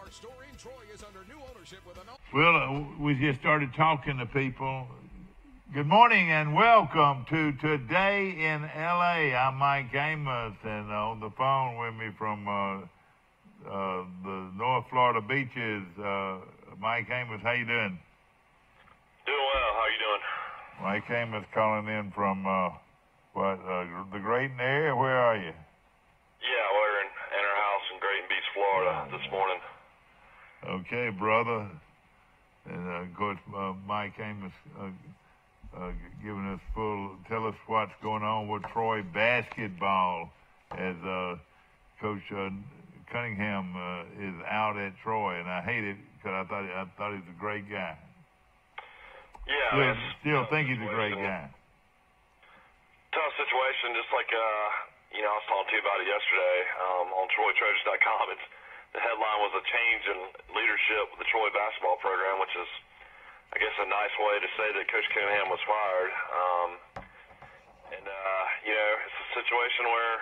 Our store in Troy is under new ownership with Well, we just started talking to people. Good morning and welcome to Today in L.A. I'm Mike Amos, and on the phone with me from the North Florida beaches, Mike Amos. How you doing? Doing well. How you doing? Mike Amos calling in from the Grayton area. Where are you? Yeah, we're in our house in Grayton Beach, Florida this morning. Okay, brother. And of course, Mike Amos giving us tell us what's going on with Troy basketball as Coach Cunningham is out at Troy, and I hate it because I thought he was a great guy. Yeah, still think he's a great guy. Tough situation, just like I was talking to you about it yesterday on TroyTreasures.com. The headline was a change in leadership with the Troy basketball program, which is, I guess, a nice way to say that Coach Cunningham was fired. It's a situation where,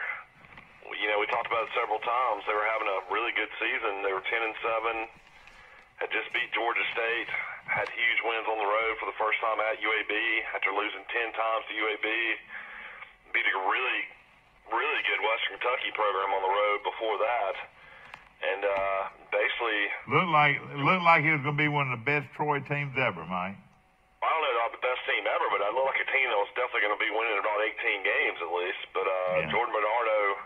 we talked about it several times. They were having a really good season. They were 10-7, had just beat Georgia State, had huge wins on the road for the first time at UAB after losing 10 times to UAB, beat a really, really good Western Kentucky program on the road before that. And basically looked like he was going to be one of the best Troy teams ever, Mike. I don't know about the best team ever, but I look like a team that was definitely going to be winning about 18 games at least. But Jordan Bernardo,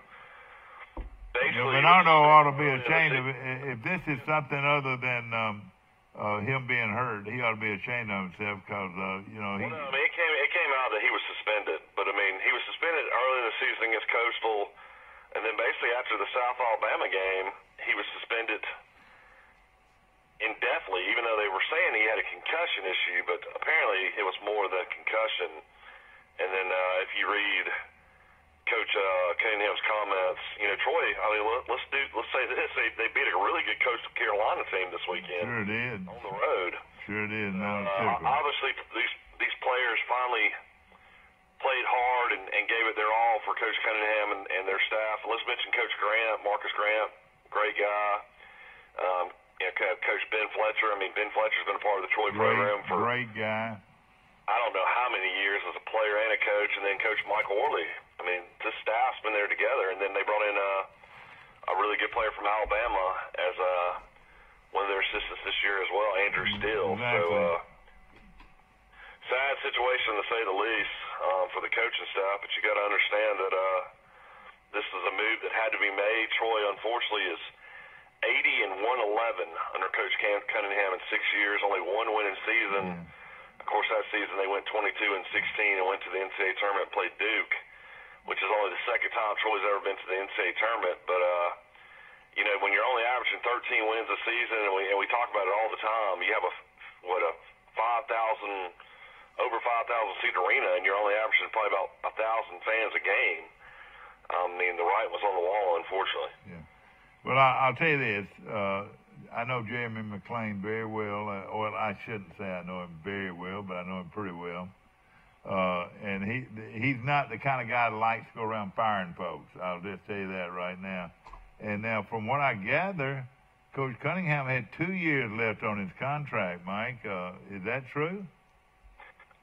basically, Bernardo ought to be ashamed of it. If this is something other than him being hurt, he ought to be ashamed of himself because it came out that he was suspended, but I mean he was suspended early in the season against Coastal, and then basically after the South Alabama game, he was suspended indefinitely, even though they were saying he had a concussion issue, but apparently it was more the concussion. And then if you read Coach Cunningham's comments, Troy, I mean, let's say this, they beat a really good Coastal Carolina team this weekend. Sure did. On the road. Sure did. Obviously, these players finally played hard and gave it their all for Coach Cunningham and their staff. Let's mention Coach Grant, Marcus Grant. Great guy. Coach Ben Fletcher. I mean, Ben Fletcher's been a part of the Troy program for great guy. I don't know how many years as a player and a coach, and then Coach Michael Orley. I mean, this staff's been there together, and then they brought in a really good player from Alabama as one of their assistants this year as well, Andrew Steele. Exactly. So sad situation to say the least for the coaching staff, but you got to understand that this is a move that had to be made. Troy, unfortunately, is 80-111 under Coach Cunningham in 6 years, only one winning season. Of course, that season they went 22-16 and went to the NCAA tournament and played Duke, which is only the second time Troy's ever been to the NCAA tournament. But, when you're only averaging 13 wins a season, and we talk about it all the time, you have over 5,000 seat arena, and you're only averaging probably about 1,000 fans a game. I mean, the writing was on the wall, unfortunately. Yeah. Well, I'll tell you this. I know Jeremy McClain very well. Well, I shouldn't say I know him very well, but I know him pretty well. And he's not the kind of guy that likes to go around firing folks. I'll just tell you that right now. And now, from what I gather, Coach Cunningham had 2 years left on his contract, Mike. Is that true?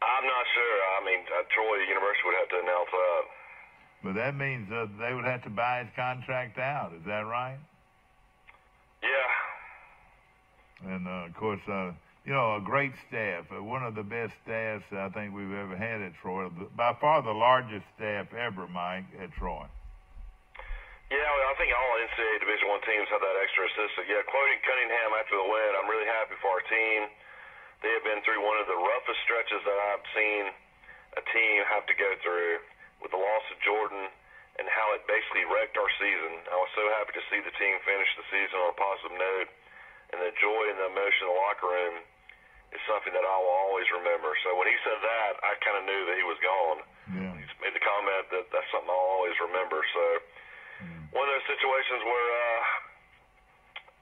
I'm not sure. I mean, Troy University would have to announce that. But that means they would have to buy his contract out. Is that right? Yeah. And, of course, a great staff. One of the best staffs I think we've ever had at Troy. By far the largest staff ever, Mike, at Troy. Yeah, I think all NCAA Division I teams have that extra assistant. Yeah, quoting Cunningham after the win, I'm really happy for our team. They have been through one of the roughest stretches that I've seen a team have to go through with the loss of Jordan and how it basically wrecked our season. I was so happy to see the team finish the season on a positive note, and the joy and the emotion in the locker room is something that I will always remember. So when he said that, I kind of knew that he was gone. Yeah. He made the comment that that's something I'll always remember. So one of those situations where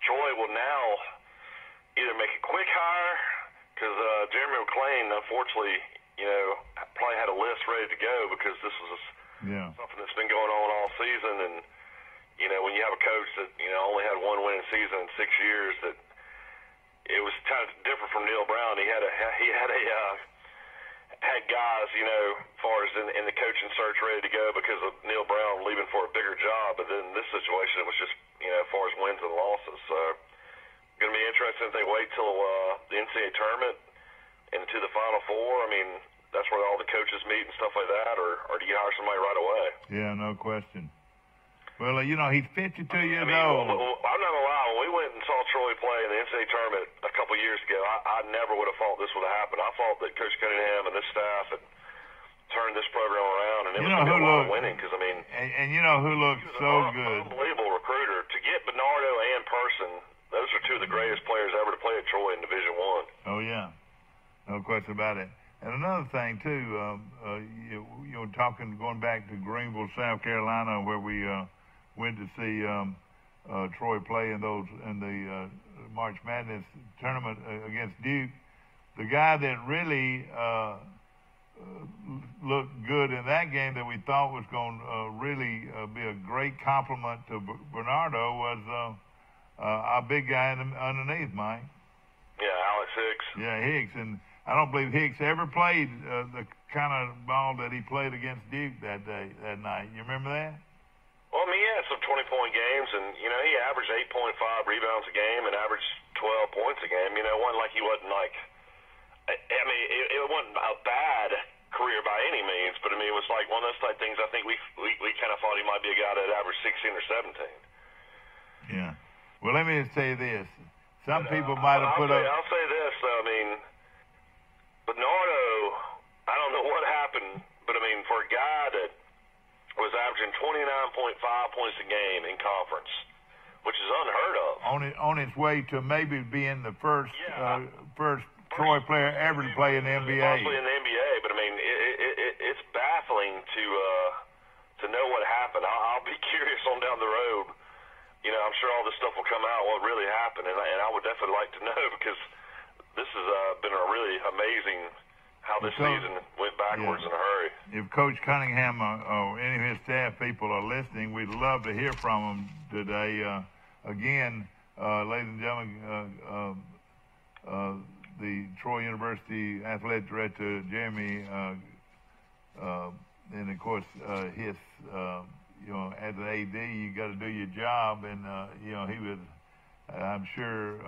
Troy will now either make a quick hire, because Jeremy McClain, unfortunately, probably had a list ready to go because this was something that's been going on all season, and when you have a coach that, only had one winning season in 6 years, that it was kind of different from Neil Brown. He had guys, as far as in the coaching search ready to go because of Neil Brown leaving for a bigger job. But then in this situation, it was just, as far as wins and losses. So going to be interesting if they wait till the NCAA tournament and to the Final Four. I mean, that's where all the coaches meet and stuff like that, or do you hire somebody right away? Yeah, no question. Well, he's 52 years old. I'm not going to lie. When we went and saw Troy play in the NCAA tournament a couple years ago, I never would have thought this would have happened. I thought that Coach Cunningham and this staff had turned this program around, and it was going to be a lot of winning. Because, I mean, and you know who looked so good? Unbelievable recruiter. To get Bernardo and Person, those are two of the greatest players ever to play at Troy in Division I. Oh, yeah. No question about it. And another thing, too, going back to Greenville, South Carolina, where we went to see Troy play in the March Madness tournament against Duke. The guy that really looked good in that game that we thought was going to really be a great compliment to Bernardo was our big guy underneath, Mike. Yeah, Alex Hicks. Yeah, Hicks. And I don't believe Hicks ever played the kind of ball that he played against Duke that night. You remember that? Well, I mean, he had some 20-point games, and, he averaged 8.5 rebounds a game and averaged 12 points a game. It wasn't like he wasn't like, it wasn't a bad career by any means, but, it was like one of those type things I think we kind of thought he might be a guy that averaged 16 or 17. Yeah. Well, let me just say this. Some people might have put up. I'll say this, though. Bernardo, I don't know what happened, but, for a guy that was averaging 29.5 points a game in conference, which is unheard of. On its way to maybe being the first Troy player ever to play in the NBA. Possibly in the NBA, but it's baffling to know what happened. I'll be curious on down the road. I'm sure all this stuff will come out, what really happened, and I would definitely like to know because this has been a really amazing how this season went backwards in a hurry. If Coach Cunningham or any of his staff people are listening, we'd love to hear from them today. Again, ladies and gentlemen, the Troy University Athletic Director, Jeremy, and of course, his, as an AD, you got to do your job, and, he was, I'm sure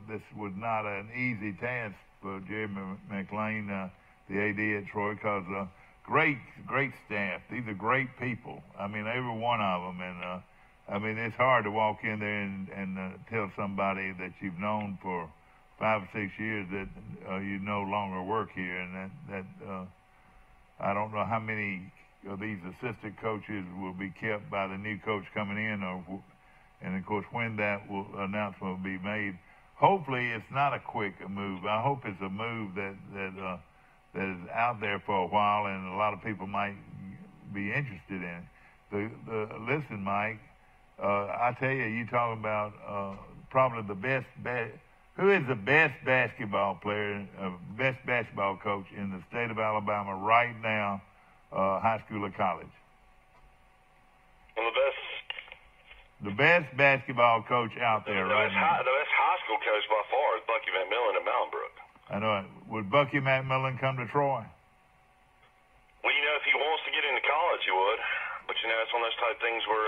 this was not an easy task for Jeremy McLean, the AD at Troy, because great staff. These are great people. Every one of them. And, it's hard to walk in there and tell somebody that you've known for 5 or 6 years that you no longer work here. And that I don't know how many of these assistant coaches will be kept by the new coach coming in, and of course when that announcement will be made. Hopefully it's not a quick move. I hope it's a move that is out there for a while, and a lot of people might be interested in it. Listen, Mike, I tell you talking about probably the best. Who is the best basketball player, best basketball coach in the state of Alabama right now, high school or college? Well, the best basketball coach out there right now. The best high school coach by far is Bucky McMillan at Mountain Brook. I know it. Would Bucky McMillan come to Troy? Well, if he wants to get into college, he would. But, it's one of those type things where,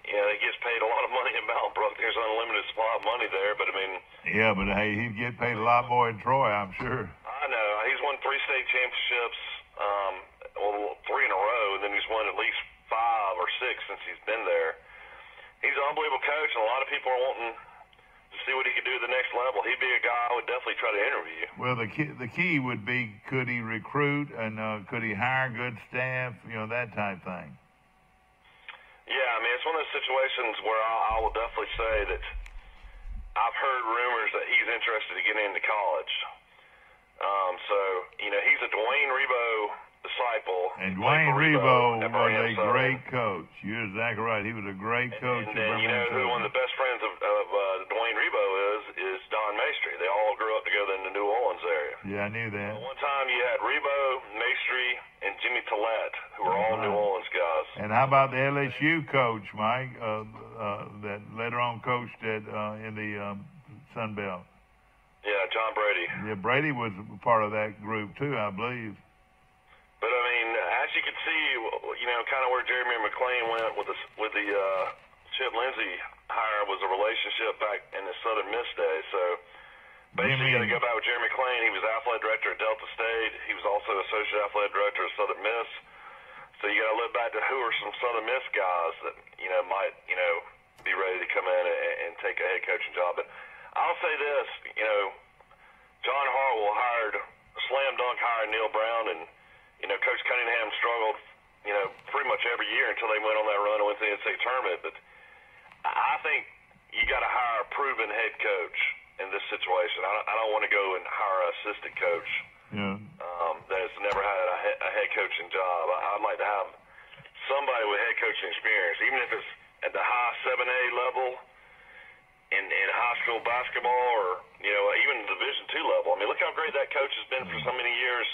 he gets paid a lot of money in Mountain Brook. There's unlimited supply of money there, but, Yeah, but, hey, he'd get paid a lot more in Troy, I'm sure. I know. He's won 3 state championships, 3 in a row, and then he's won at least 5 or 6 since he's been there. He's an unbelievable coach, and a lot of people are wanting to see what he could do at the next level. He'd be a guy I would definitely try to interview. Well, the key would be, could he recruit and could he hire good staff, that type thing. Yeah, it's one of those situations where I will definitely say that I've heard rumors that he's interested in getting into college. He's a Dwayne Rebo disciple. And Dwayne Rebo was a great coach. You're exactly right. He was a great coach. And who one of the best friends of Dwayne Rebo is Don Maestri. They all grew up together in the New Orleans area. Yeah, I knew that. One time you had Rebo, Maestri, and Jimmy Tillett, who were all New Orleans guys. And how about the LSU coach, Mike, that later on coached in the Sun Belt? Yeah, John Brady. Yeah, Brady was part of that group too, I believe. But I mean, as you can see, kind of where Jeremy McClain went with the Chip Lindsey hire was a relationship back in the Southern Miss days. So basically, you got to go back with Jeremy McClain. He was athletic director at Delta State. He was also associate athletic director at Southern Miss. So you got to look back to who are some Southern Miss guys that might be ready to come in and take a head coaching job. But I'll say this, John Hartwell slam dunk hired Neil Brown, and Coach Cunningham struggled, pretty much every year until they went on that run and went to the NCAA tournament. But I think you got to hire a proven head coach in this situation. I don't want to go and hire an assistant coach that has never had a head coaching job. I'd like to have somebody with head coaching experience, even if it's at the high 7A level in high school basketball, or even Division II level. I mean, look how great that coach has been for so many years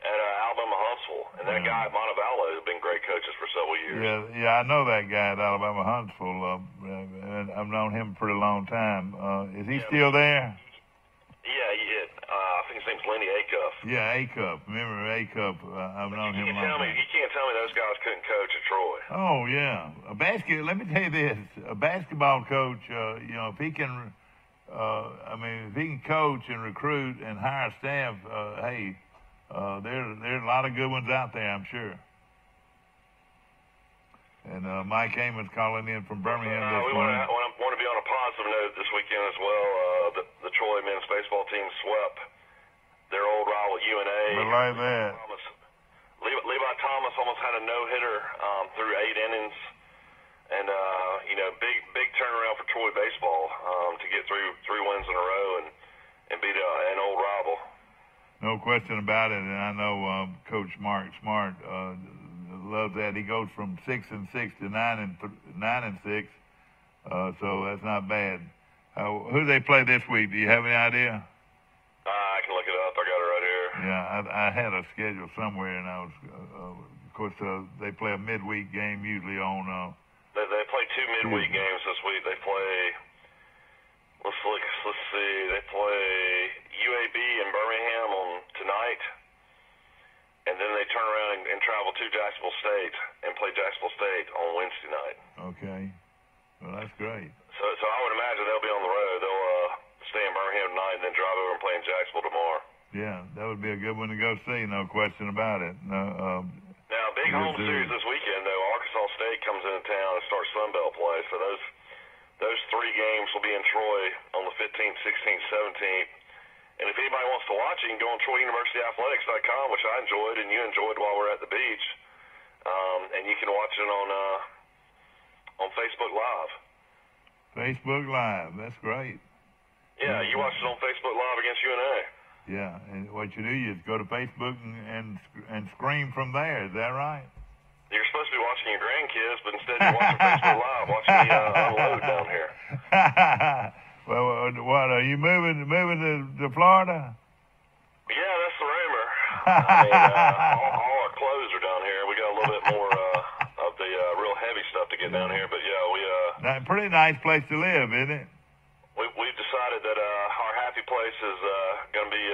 at Alabama Huntsville, and that guy at Montevallo has been great coaches for several years. Yeah, I know that guy at Alabama Huntsville. I've known him a pretty long time. Is he still there? Yeah, I think his name's Lenny Acuff. Yeah, Acuff. Remember Acuff? I've known him a long time. You can't tell me those guys couldn't coach at Troy. Oh, yeah. Let me tell you this. A basketball coach, if he can, if he can coach and recruit and hire staff, there's a lot of good ones out there, I'm sure. And Mike Heyman's calling in from Birmingham this morning. I want to be on a positive note this weekend as well. The Troy men's baseball team swept their old rival UNA. But like that. Levi Thomas almost had a no-hitter through 8 innings. And, big turnaround for Troy baseball to get three wins in a row and beat an old rival. No question about it. And I know Coach Mark Smart loves that. He goes from 6-6 to 9-6. So that's not bad. Who do they play this week? Do you have any idea? I can look it up. I got it right here. Yeah, I had a schedule somewhere, and I was, of course, they play a midweek game usually on. They play 2 midweek games this week. They play. Let's see. They play UAB in Birmingham on tonight, and then they turn around and travel to Jacksonville State and play Jacksonville State on Wednesday night. Okay, well that's great. So I would imagine they'll be on the road. They'll stay in Birmingham tonight and then drive over and play in Jacksonville tomorrow. Yeah, that would be a good one to go see. No question about it. Now, big home series this weekend though. Arkansas State comes into town and starts Sun Belt play. So those 3 games will be in Troy on the 15th, 16th, 17th. And if anybody wants to watch it, you can go on TroyUniversityAthletics.com, which I enjoyed and you enjoyed while we were at the beach. And you can watch it on Facebook Live. Facebook Live, that's great. Yeah, you watched it on Facebook Live against UNA. Yeah, and what you do, you go to Facebook and scream from there. Is that right? You're supposed to be watching your grandkids, but instead you're watching Facebook Live, watching me unload down here. Well, what are you moving to Florida? Yeah, that's the rumor. I mean, all our clothes are down here. We got a little bit more of the real heavy stuff to get down here, but yeah, we. Pretty nice place to live, isn't it? We've decided that our happy place is going to be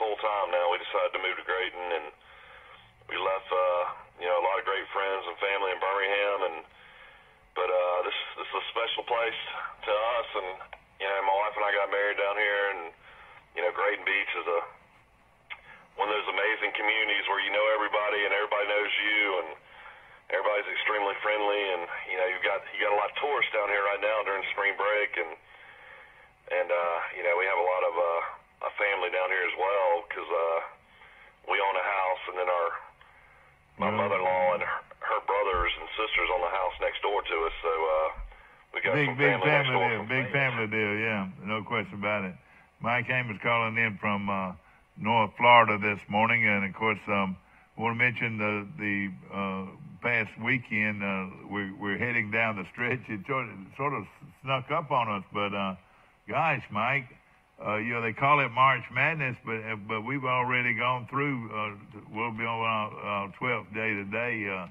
full time now. We decided to move to Grayton, and we left a lot of great friends and family in Birmingham, but this is a special place to us, and my wife and I got married down here, and Grayton Beach is one of those amazing communities where you know everybody and everybody knows you, and everybody's extremely friendly, and you got a lot of tourists down here right now during spring break, and we have a lot of a family down here as well because we own a house, and then my mother-in-law and her brothers and sisters own the house next door to us, so we got some family next door. Big family deal, yeah, no question about it. Mike Heyman's calling in from North Florida this morning, and of course, I want to mention the past weekend. We're heading down the stretch. It sort of snuck up on us, but gosh, Mike, they call it March Madness, but we've already gone through. We'll be on our 12th day today.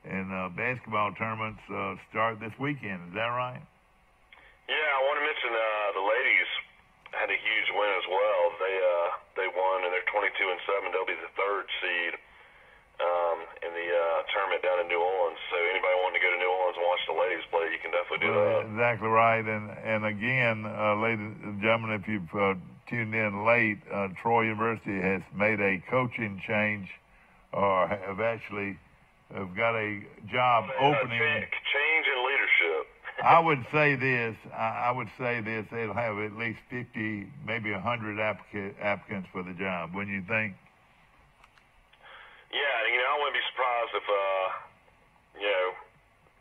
and basketball tournaments start this weekend. Is that right? Yeah, I want to mention the ladies had a huge win as well. They won, and they're 22-7. They'll be the 3rd seed in the tournament down in New Orleans. So anybody wanting to go to New Orleans and watch the ladies play, you can definitely do that. Exactly right. And again, ladies and gentlemen, if you've tuned in late, Troy University has made a coaching change, or have got a job opening. Change in leadership. I would say this. They'll have at least 50, maybe 100 applicants for the job. Wouldn't you think? Yeah, I wouldn't be surprised if,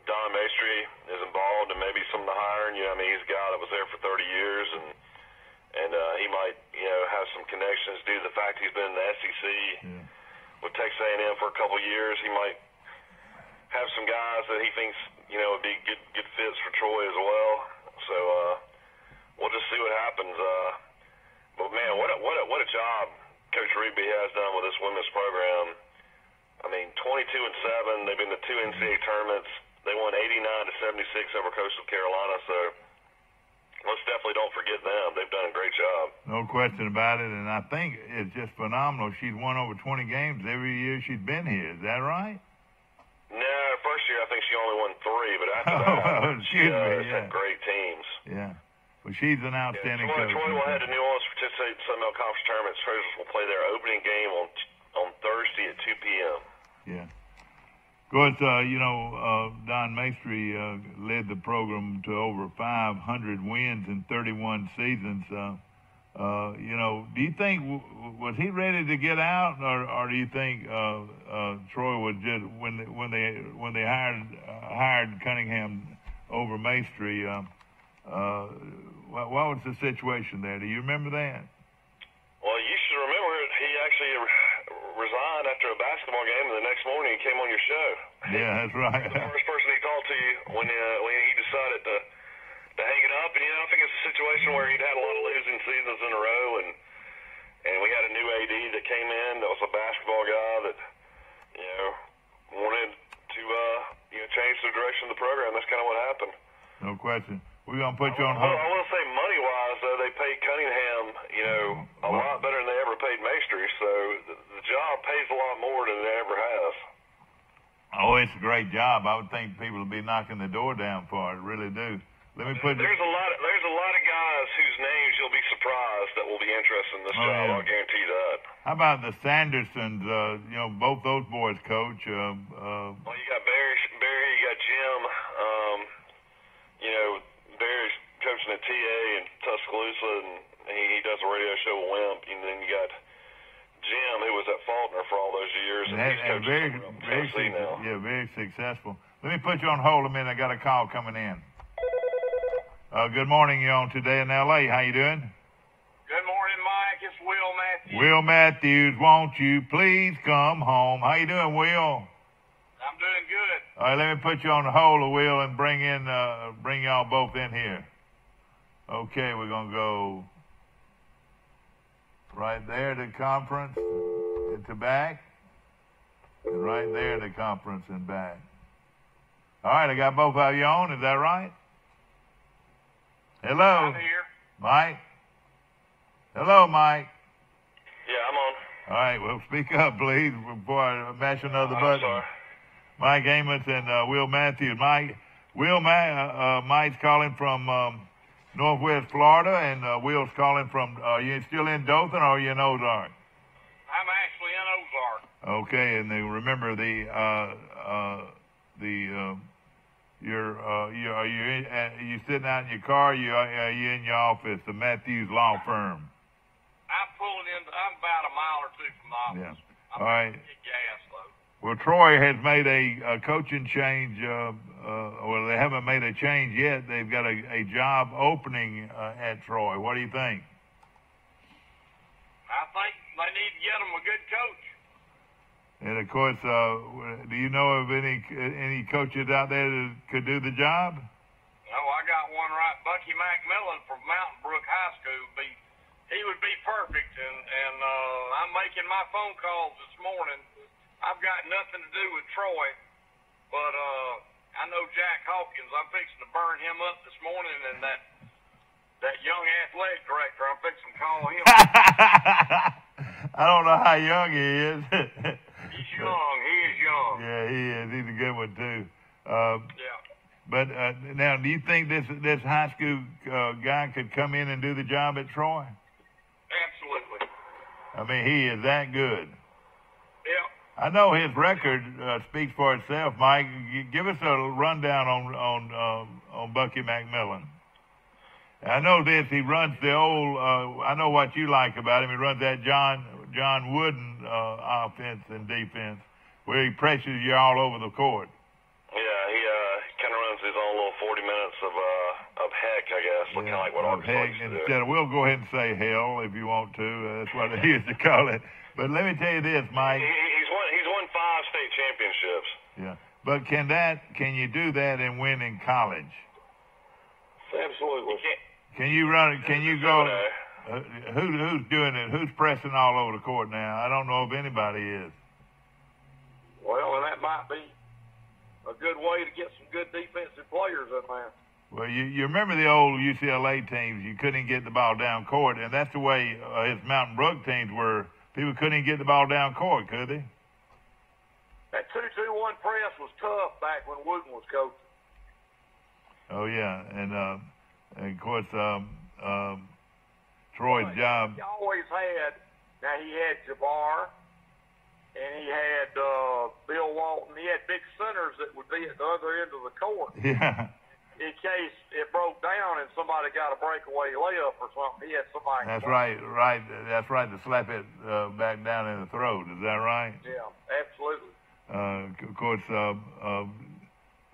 Don Maestri is involved and maybe some of the hiring. He's a guy that was there for 30 years, and he might, have some connections due to the fact he's been in the SEC with Texas A&M for a couple of years. He might have some guys that he thinks, would be good fits for Troy as well. So we'll just see what happens. But man, what a job Coach Rigby has done with this women's program. 22-7. They've been to 2 NCAA tournaments. They won 89-76 over Coastal Carolina. So let's definitely don't forget them. They've done a great job. No question about it. And I think it's just phenomenal. She's won over 20 games every year she's been here. Is that right? No, first year I think she only won 3, but after that, she had great teams. Yeah. Well, she's an outstanding coach. Troy will head to New Orleans to participate in Sun Belt Conference tournament. Treasures will play their opening game on Thursday at 2 p.m. Yeah. Of course, Don Maestri led the program to over 500 wins in 31 seasons. Do you think, was he ready to get out, or do you think Troy was just when they hired Cunningham over Maestri? What was the situation there? Do you remember that? Well, you should remember he actually resigned after a basketball game, and the next morning he came on your show. Yeah, that's right. The first person he talked to you when he decided to hang it up. And I think it's a situation where he'd had a lot of losing seasons in a row, and we had a new AD that came in that was a basketball guy that wanted to change the direction of the program. That's kind of what happened. No question. We're gonna put you on hold. I will say, money-wise, though, they paid Cunningham, a lot better than they ever paid Maestri. So the job pays a lot more than it ever has. Oh, it's a great job. I would think people would be knocking the door down for it. Really do. There's a lot of guys whose names you'll be surprised that will be interested in this job. Yeah. I'll guarantee that. How about the Sandersons? Both those boys coach. Well, you got Barry, you got Jim. Barry's coaching at TA in Tuscaloosa, and he does a radio show with Wimp. And then you got Jim, who was at Faulkner for all those years, and he's coaching now. Yeah, very successful. Let me put you on hold a minute. I got a call coming in. Good morning. You're on Today in L.A. How you doing? Good morning, Mike. It's Will Matthews. Will Matthews, won't you please come home? How you doing, Will? I'm doing good. All right, let me put you on the hold, Will, and bring y'all both in here. Okay, we're gonna go right there to conference and to back, and right there to conference and back. All right, I got both of you on. Is that right? Hello, I'm here. Mike. Hello, Mike. Yeah, I'm on. All right, well, speak up, please, before I mash another button. Sorry. Mike Amos and Will Matthews. Mike's calling from Northwest Florida, and Will's calling from. Are you still in Dothan, or are you in Ozark? I'm actually in Ozark. Okay, and then remember are you sitting out in your car? Are you in your office, the Matthews Law Firm? I'm pulling in. I'm about a mile or two from the office. Yeah. All right. Gas load. Well, Troy has made a coaching change. Well, they haven't made a change yet. They've got a job opening at Troy. What do you think? I think they need to get them a good coach. And of course, do you know of any coaches out there that could do the job? No, I got one right. Bucky McMillan from Mountain Brook High School. He would be perfect. And I'm making my phone calls this morning. I've got nothing to do with Troy. but I know Jack Hawkins. I'm fixing to burn him up this morning, and that young athletic director, I'm fixing to call him. I don't know how young he is. He's young. He is young. Yeah, he is. He's a good one too. Yeah. But now, do you think this high school guy could come in and do the job at Troy? Absolutely. I mean, he is that good. Yeah. I know his record speaks for itself. Mike, give us a rundown on Bucky McMillan. I know this. He runs the old. I know what you like about him. He runs that John Wooden offense and defense, where he pressures you all over the court. Yeah, he kind of runs his own little 40 minutes of heck, I guess, kind of like what Arkansas used to do. Instead of, we'll go ahead and say hell if you want to. That's what they used to call it. But let me tell you this, Mike. He's won 5 state championships. Yeah, but can you do that and win in college? Absolutely. Can you run? Can you go? Who's doing it? Who's pressing all over the court now? I don't know if anybody is. Well, and that might be a good way to get some good defensive players in there. Well, you remember the old UCLA teams? You couldn't get the ball down court, and that's the way his Mountain Brook teams were. People couldn't get the ball down court, could they? That 2-2-1 press was tough back when Wooden was coaching. Oh yeah, and of course Troy's job. He always had. Now he had Jabbar, and he had Bill Walton. He had big centers that would be at the other end of the court. Yeah. In case it broke down and somebody got a breakaway layup or something, he had somebody. That's right. That's right. To slap it back down in the throat. Is that right? Yeah, absolutely. Of course,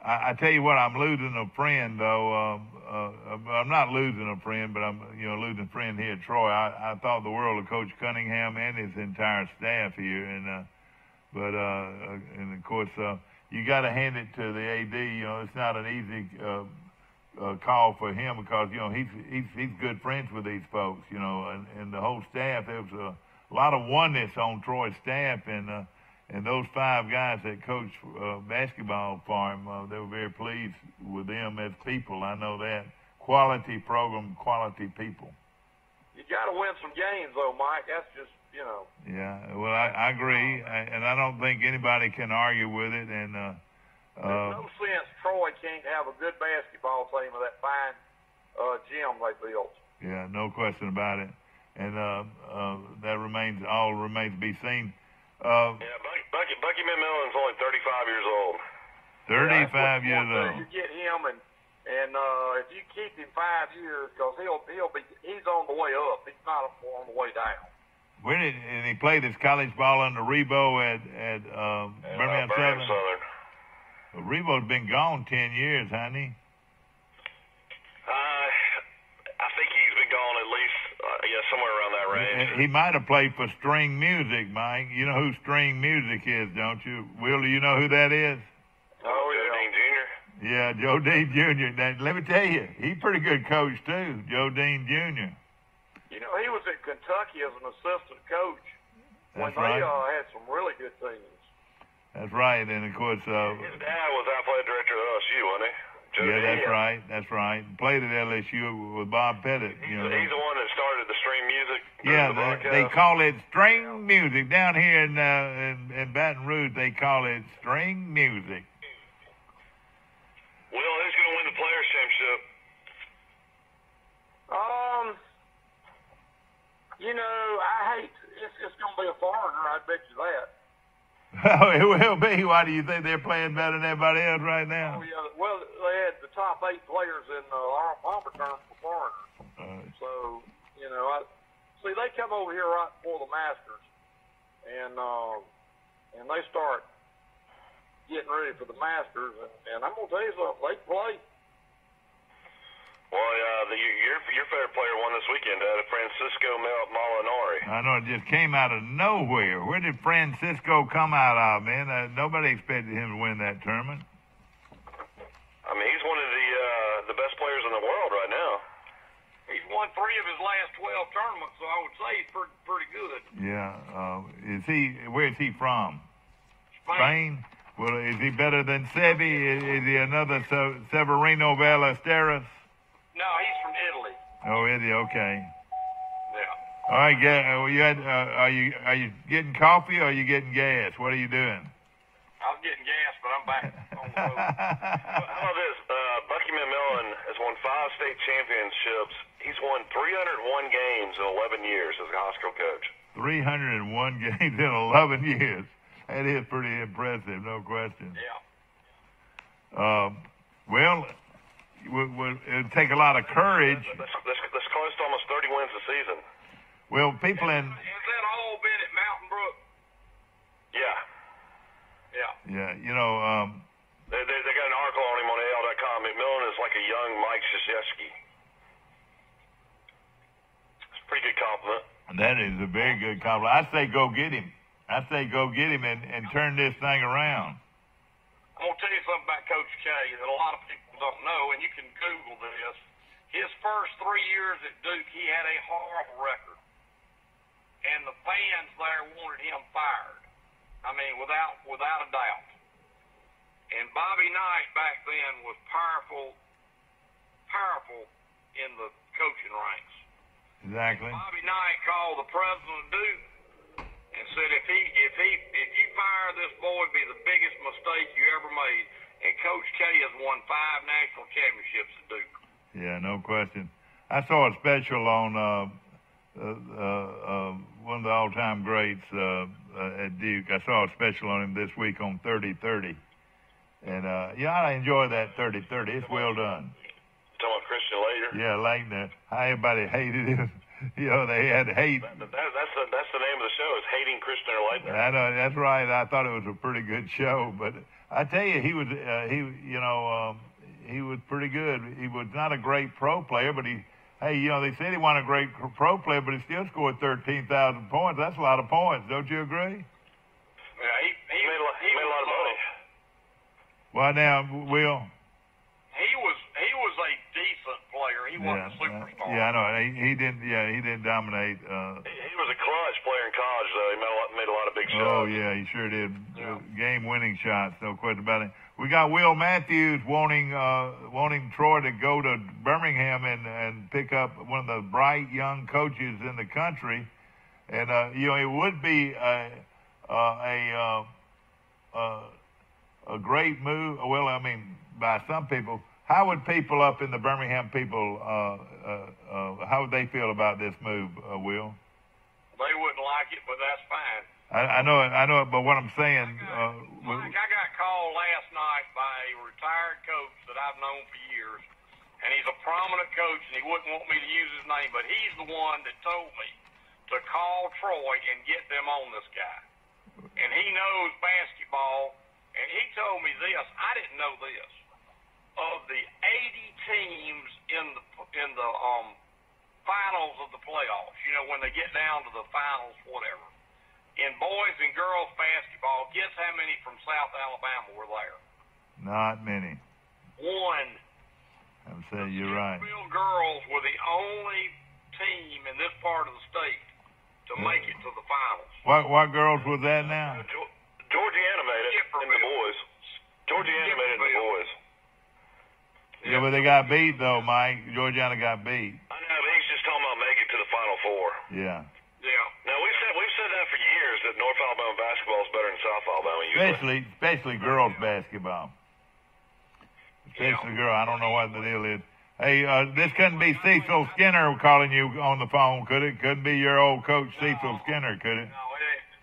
I tell you what, I'm losing a friend though. I'm not losing a friend, but I'm losing a friend here at Troy. I thought the world of Coach Cunningham and his entire staff here, and of course you got to hand it to the AD. It's not an easy call for him because he's good friends with these folks. And the whole staff. There was a lot of oneness on Troy's staff, and those 5 guys that coached basketball for him, they were very pleased with them as people. I know that. Quality program, quality people. You got to win some games, though, Mike. That's just, Yeah, well, I agree, and I don't think anybody can argue with it. And there's no sense Troy can't have a good basketball team with that fine gym they built. Yeah, no question about it. And that remains to be seen. Bucky McMillan's only 35 years old. 35 years old. You get him, and if you keep him 5 years, because he's on the way up. He's not on the way down. And he played his college ball under Rebo at Birmingham Southern. Well, Rebo's been gone 10 years, hasn't he? I think he's been gone at least, somewhere around that range. He might have played for String Music, Mike. You know who String Music is, don't you? Will, do you know who that is? Oh, Joe Dean Jr. Yeah, Joe Dean Jr. Now, let me tell you, he's a pretty good coach, too, Joe Dean Jr. He was at Kentucky as an assistant coach when right. They had some really good teams. That's right, and of course... his dad was athletic director at LSU, wasn't he? That's right. Played at LSU with Bob Pettit. He's the one that started the string music. Yeah, they call it string music. Down here in Baton Rouge, they call it string music. Will, who's going to win the Players' Championship? I hate it's going to be a foreigner. I bet you that. Oh, it will be. Why do you think they're playing better than everybody else right now? Oh, yeah. Well, they had the top 8 players in Arnold Palmer term for foreigners. So, they come over here right before the Masters, and they start getting ready for the Masters. And I'm going to tell you something, they play. Well, your favorite player won this weekend, Francisco Molinari. I know, it just came out of nowhere. Where did Francisco come out of, man? Nobody expected him to win that tournament. I mean, he's one of the best players in the world right now. He's won 3 of his last 12 tournaments, so I would say he's pretty good. Yeah. Where is he from? Spain. Well, is he better than Sevi? Is he another Severino Ballesteros? No, he's from Italy. Oh, is he? Okay. Yeah. All right, are you getting coffee or are you getting gas? What are you doing? I was getting gas, but I'm back on the road. How about this? Bucky McMillan has won 5 state championships. He's won 301 games in 11 years as a high school coach. 301 games in 11 years. That is pretty impressive, no question. Yeah. Well, it'd take a lot of courage. That's close to almost 30 wins a season. Well, people in... Has that all been at Mountain Brook? Yeah. Yeah. Yeah, you know... They got an article on him on AL.com. McMillan is like a young Mike Krzyzewski. It's a pretty good compliment. That is a very good compliment. I say go get him. I say go get him and turn this thing around. I'm going to tell you something about Coach K that a lot of people don't know, and you can Google this. His first 3 years at Duke, he had a horrible record. And the fans there wanted him fired. I mean, without a doubt. And Bobby Knight back then was powerful in the coaching ranks. Exactly. Bobby Knight called the president of Duke and said, if you fire this boy, it'd be the biggest mistake you ever made. And Coach K has won 5 national championships at Duke. Yeah, no question. I saw a special on one of the all-time greats at Duke. I saw a special on him this week on 30-30. And, I enjoy that 30-30. It's well done. You talking about Christian Laettner? Yeah, Laettner. How everybody hated him. They had hate. That's the name of the show, is Hating Christian Laettner. I know, that's right. I thought it was a pretty good show. But I tell you, he was pretty good. He was not a great pro player, but they said he wasn't a great pro player, but he still scored 13,000 points. That's a lot of points. Don't you agree? Yeah, he made a lot of money. Well, now, Will. He was a decent player. He wasn't a superstar. Yeah, I know. He didn't dominate. He was a clutch player in college, though. He made a lot of big shots. Oh, yeah, he sure did. Yeah. Game-winning shots, no question about it. We got Will Matthews wanting Troy to go to Birmingham and pick up one of the bright young coaches in the country, and it would be a great move. Well, I mean, by some people. How would people up in the Birmingham people? How would they feel about this move, Will? They wouldn't like it, but that's fine. I know it. But what I'm saying, Mike, I got called last night by a retired coach that I've known for years, and he's a prominent coach, and he wouldn't want me to use his name, but he's the one that told me to call Troy and get them on this guy. And he knows basketball, and he told me this. I didn't know this. Of the 80 teams in the finals of the playoffs, when they get down to the finals, whatever. In boys and girls basketball, guess how many from South Alabama were there? Not many. 1. I'm saying you're right. The girls were the only team in this part of the state to make it to the finals. What girls was that now? Georgiana made it in the boys. Georgiana made it in the boys. Yeah, but they got beat, though, Mike. Georgiana got beat. I know, but he's just talking about making it to the Final Four. Yeah. Yeah. Now, we've said that for years, that North Alabama basketball is better than South Alabama usually. Especially girls basketball. Especially girl. I don't know what the deal is. Hey, this couldn't be Cecil Skinner calling you on the phone, could it? Couldn't be your old coach, Cecil Skinner, could it? No,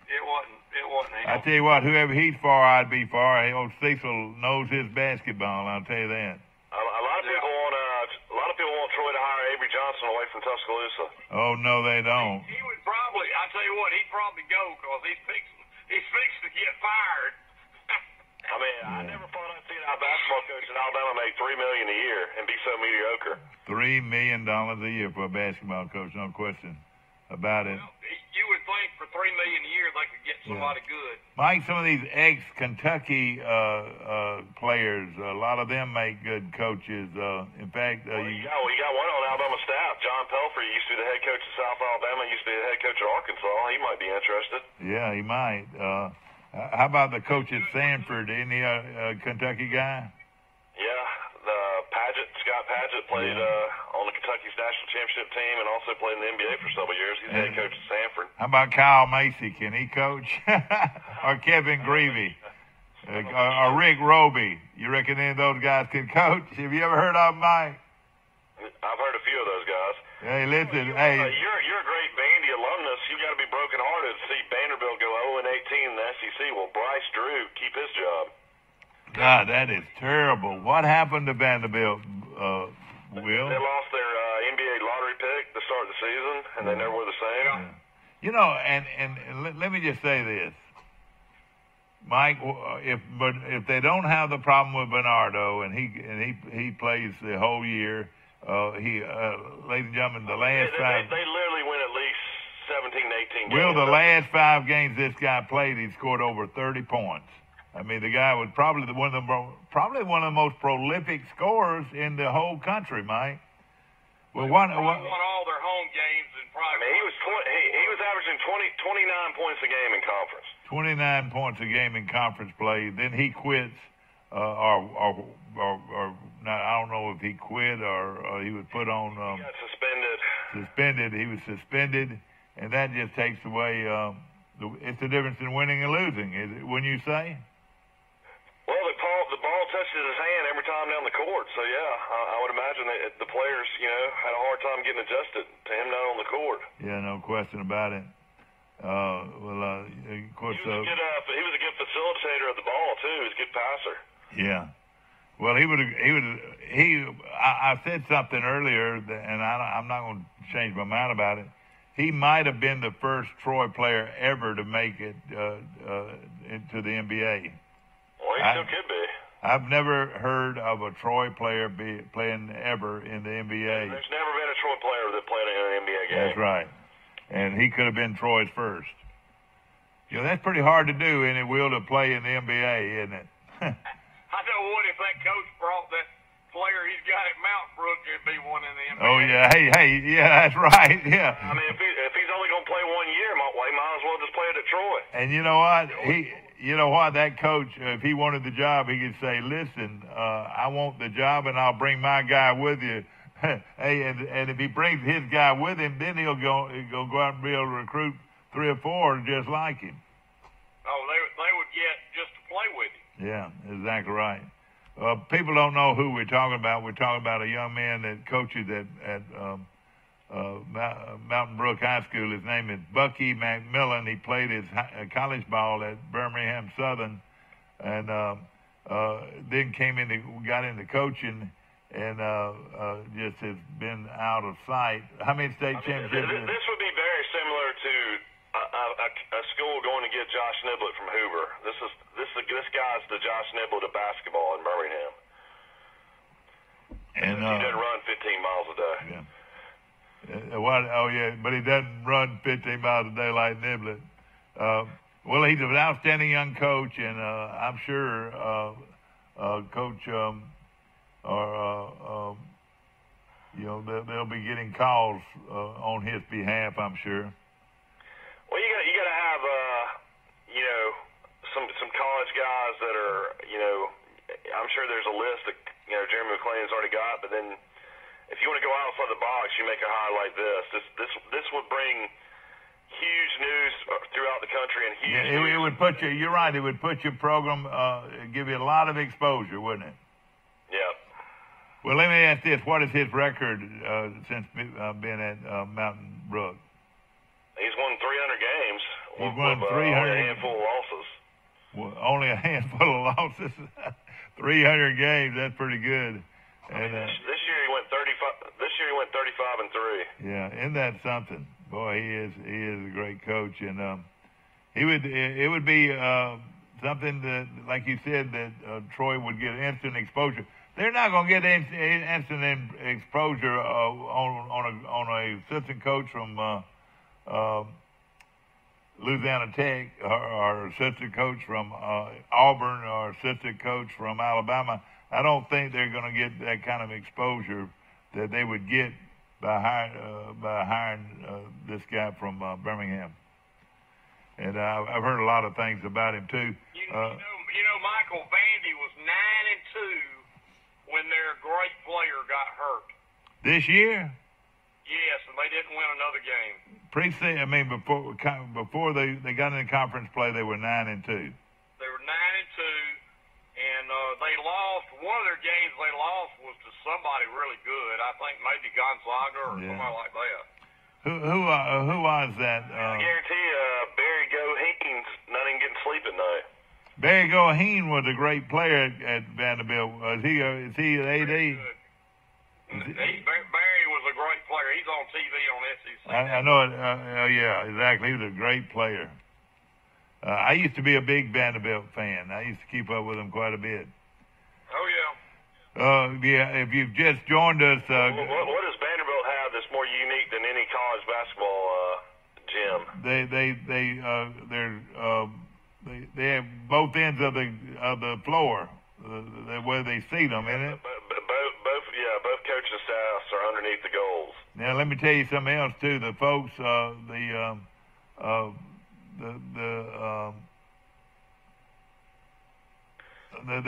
it wasn't. It wasn't him. I tell you what, whoever he's for, I'd be for. Hey, old Cecil knows his basketball, I'll tell you that. A lot of people want Troy to hire Avery Johnson away from Tuscaloosa. Oh, no, they don't. He would probably, I tell you what, he'd probably go because he's fixing to get fired. I mean, I never thought I'd see a basketball coach in Alabama make $3 million a year and be so mediocre. $3 million a year for a basketball coach, no question about it. Well, you would think for $3 million a year they could get somebody good. Mike, some of these ex-Kentucky players, a lot of them make good coaches. In fact, you got one on Alabama staff. John Pelfrey used to be the head coach of South Alabama. Used to be the head coach of Arkansas. He might be interested. Yeah, he might. How about the coach at Sanford? Any Kentucky guy? Yeah, Scott Padgett played on the Kentucky's national championship team and also played in the NBA for several years. He's head coach at Sanford. How about Kyle Macy? Can he coach? Or Kevin Greavy? Or Rick Roby? You reckon any of those guys can coach? Have you ever heard of them, Mike? I've heard a few of those guys. Hey, listen, you're a great Vandy alumnus. You got to be brokenhearted to see Vanderbilt go 0-18 in the SEC. Will Bryce Drew keep his job? God, that is terrible. What happened to Vanderbilt, Will? They lost their NBA lottery pick to start the season, and they never were the same. Yeah. You know, and let me just say this, Mike. If they don't have the problem with Bernardo, and he plays the whole year, ladies and gentlemen, the last five. They literally win at least 17, 18 games. Will, the last 5 games this guy played, he scored over 30 points. I mean, the guy was probably one of the most prolific scorers in the whole country, Mike. Well, won all their home games in private. I mean, he was averaging 29 points a game in conference. 29 points a game in conference play. Then he quits, or not, I don't know if he quit or he was put on. He got suspended. He was suspended, and that just takes away. It's the difference in winning and losing, wouldn't you say? Well, the ball touches his hand every time down the court. So, yeah, I would imagine that the players, had a hard time getting adjusted to him not on the court. Yeah, no question about it. Of course, he was a good facilitator of the ball, too. He was a good passer. Yeah. Well, I said something earlier, and I'm not going to change my mind about it. He might have been the first Troy player ever to make it into the NBA. Well, he still could be. I've never heard of a Troy player playing ever in the NBA. There's never been a Troy player that played in an NBA game. That's right. And he could have been Troy's first. That's pretty hard to do, and it will to play in the NBA, isn't it? I know what, if that coach brought that player he's got at Mountain Brook, it'd be one in the NBA. Oh, yeah. Hey, yeah, that's right. Yeah. I mean, if he's only going to play 1 year, he might as well just play it at Troy. And you know what? That coach, if he wanted the job, he could say, listen, I want the job, and I'll bring my guy with you. Hey, and if he brings his guy with him, then he'll go out and be able to recruit 3 or 4 just like him. Oh, they would get just to play with him. Yeah, exactly right. People don't know who we're talking about. We're talking about a young man that coaches at Mountain Brook High School. His name is Bucky McMillan. He played his college ball at Birmingham Southern, and then got into coaching, and just has been out of sight. How many state championships? This would be very similar to a school going to get Josh Niblett from Hoover. This guy's the Josh Niblett of basketball in Birmingham. And he doesn't run 15 miles a day. Yeah. But he doesn't run 15 miles a day like Niblett. Well, he's an outstanding young coach, and I'm sure Coach they'll be getting calls on his behalf, I'm sure. Well, you got to have some college guys that are I'm sure there's a list that Jeremy McClain's already got, but then if you want to go outside the box, you make a hire like this. This would bring huge news throughout the country and huge. Yeah, it would put you. You're right. It would put your program, give you a lot of exposure, wouldn't it? Yeah. Well, let me ask this: what is his record since being at Mountain Brook? He's won 300 games. He's won 300. Only a handful of losses. Well, only a handful of losses. 300 games. That's pretty good. And this year he went 35. This year he went 35-3. Yeah, isn't that something? Boy, he is a great coach, and it would be something that, like you said, that Troy would get instant exposure. They're not going to get instant exposure on a assistant coach from Louisiana Tech, or assistant coach from Auburn, or assistant coach from Alabama. I don't think they're going to get that kind of exposure that they would get by hiring this guy from Birmingham. and I've heard a lot of things about him too. You know, Michael Vandy was 9-2 when their great player got hurt. This year? Yes, and they didn't win another game. Preseason, I mean, before they got into conference play, they were 9-2. They were 9-2, and they lost. One of their games they lost was to somebody really good. I think maybe Gonzaga or somebody like that. Who was that? I guarantee Barry Goheen's not even getting sleep at night. Barry Goheen was a great player at Vanderbilt. Is he an AD? Barry was a great player. He's on TV on SEC. I know it. Yeah, exactly. He was a great player. I used to be a big Vanderbilt fan. I used to keep up with him quite a bit. Oh, yeah. Yeah, if you've just joined us... what does Vanderbilt have that's more unique than any college basketball gym? They have both ends of the floor, where they seat them, isn't it? Both coaching staffs are underneath the goals. Now let me tell you something else too. The folks, they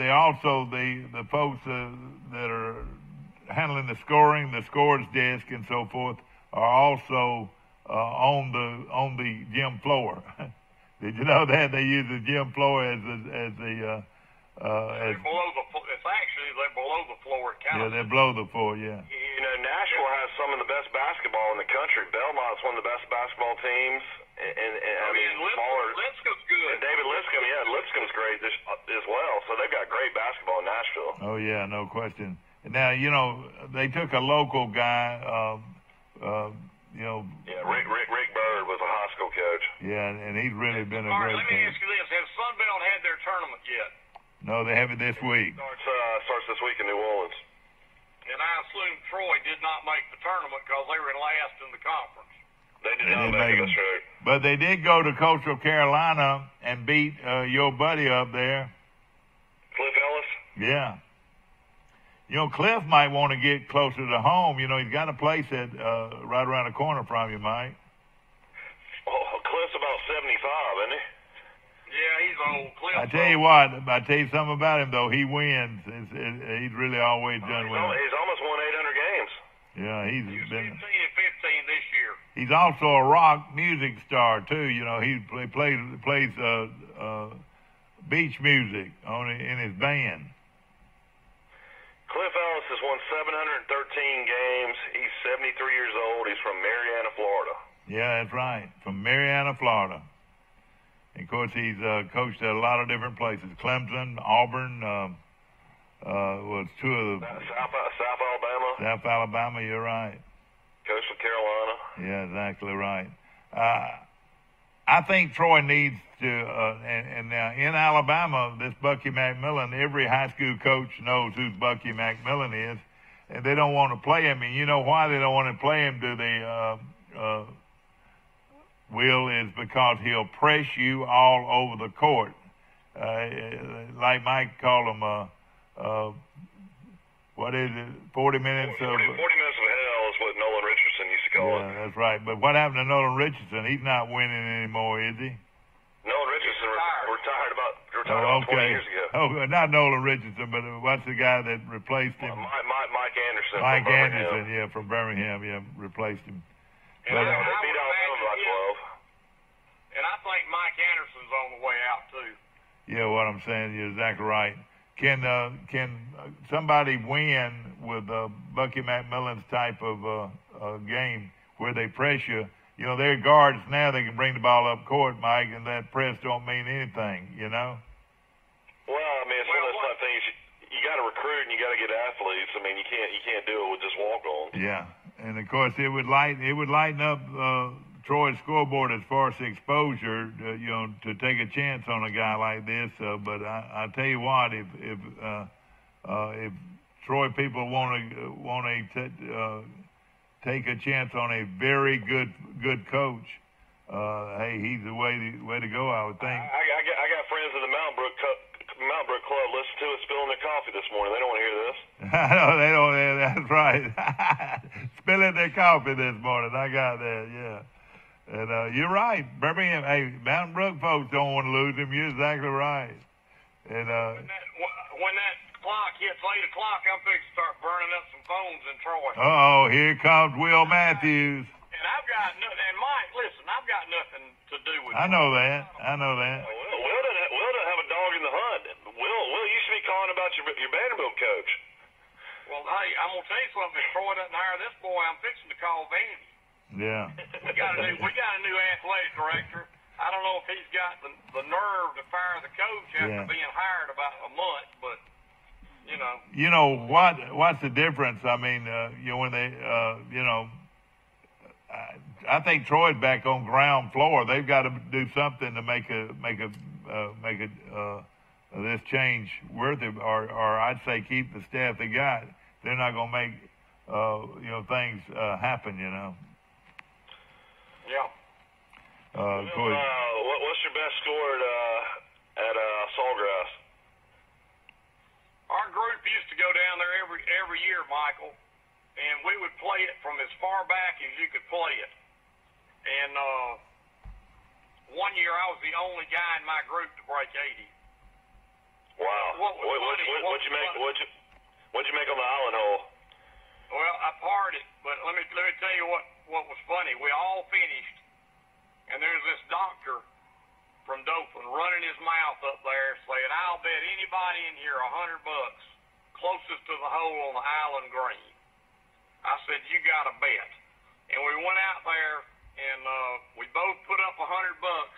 also the folks that are handling the scoring, the scores desk, and so forth, are also on the gym floor. Did you know that they use the gym floor as the they're below the floor at Cal. Yeah, they're below the floor. Yeah. You know, Nashville has some of the best basketball in the country. Belmont's one of the best basketball teams, and I mean, Lipscomb's good. And David Lipscomb, Lipscomb's great as well. So they've got great basketball in Nashville. Oh yeah, no question. Now they took a local guy. Yeah, Rick Bird was a high school coach. Yeah, and he's really been a Let great me coach. ask you this: has Sunbelt had their tournament yet? No, they have it this week. Starts this week in New Orleans. And I assume Troy did not make the tournament because they were last in the conference. They did not make it. That's right. But they did go to Coastal Carolina and beat your buddy up there. Cliff Ellis? Yeah. You know, Cliff might want to get closer to home. You know, he's got a place right around the corner from you, Mike. Oh, Cliff's about 75, isn't he? Yeah, he's old. Cliff. I tell you what, I tell you something about him though. He wins. He's really always done well. He's almost won 800 games. Yeah, he was 15 and 15 this year. He's also a rock music star too. You know, he plays beach music in his band. Cliff Ellis has won 713 games. He's 73 years old. He's from Marianna, Florida. Yeah, that's right. From Marianna, Florida. And of course, he's coached at a lot of different places. Clemson, Auburn, was two of the... South Alabama. South Alabama, you're right. Coastal Carolina. Yeah, exactly right. I think Troy needs to, and now in Alabama, this Bucky McMillan, every high school coach knows who Bucky McMillan is, and they don't want to play him. And you know why they don't want to play him, do they, Will, is because he'll press you all over the court. Like Mike called him, what is it, 40 minutes of... 40 minutes of hell is what Nolan Richardson used to call it. Yeah, that's right. But what happened to Nolan Richardson? He's not winning anymore, is he? Nolan Richardson retired about 20 years ago. Oh, not Nolan Richardson, but what's the guy that replaced him? Mike Anderson. Mike Anderson, yeah, from Birmingham, yeah, replaced him. But, they beat Alabama by 12. And I think Mike Anderson's on the way out, too. Yeah, what I'm saying, you're exactly right. Can somebody win with Bucky McMillan's type of game where they press you? You know, they're guards now. They can bring the ball up court, Mike, and that press don't mean anything, you know? Well, I mean, it's one of those type things. You got to recruit and you got to get athletes. I mean, you can't do it with just walk-ons. Yeah, and of course it would lighten up Troy's scoreboard as far as exposure, to take a chance on a guy like this. But I tell you what, if Troy people want to take a chance on a very good coach, hey, he's the way to go, I would think. I got friends in the Mountain Brook Club listen to it spilling their coffee this morning. They don't want to hear this. No, they don't. That's right. Spilling their coffee this morning. I got that. Yeah. And you're right. Birmingham, hey, Mountain Brook folks don't want to lose him. You're exactly right. And when that clock hits 8 o'clock, I'm fixing to start burning up some phones in Troy. Uh-oh, here comes Will Matthews. And I've got nothing. And Mike, listen, I've got nothing to do with it. I know that. Will doesn't have a dog in the hunt. Will, you should be calling about your Vanderbilt coach. Well, hey, I'm gonna tell you something. If Troy doesn't hire this boy, I'm fixing to call Vandy. Yeah. We got a new athletic director. I don't know if he's got the nerve to fire the coach after being hired about a month, but you know. You know what's the difference? I mean, when they, I think Troy's back on ground floor. They've got to do something to make this change worth it, or I'd say keep the staff they got. They're not going to make things happen. Yeah. What's your best score at Sawgrass? Our group used to go down there every year, Michael, and we would play it from as far back as you could play it. And one year I was the only guy in my group to break 80. Wow. What'd you make on the island hole? Well, I parred it, but let me tell you what was funny. We all finished, and there's this doctor from Dothan running his mouth up there saying, "I'll bet anybody in here $100 closest to the hole on the island green." I said, "You got to bet." And we went out there, and we both put up $100,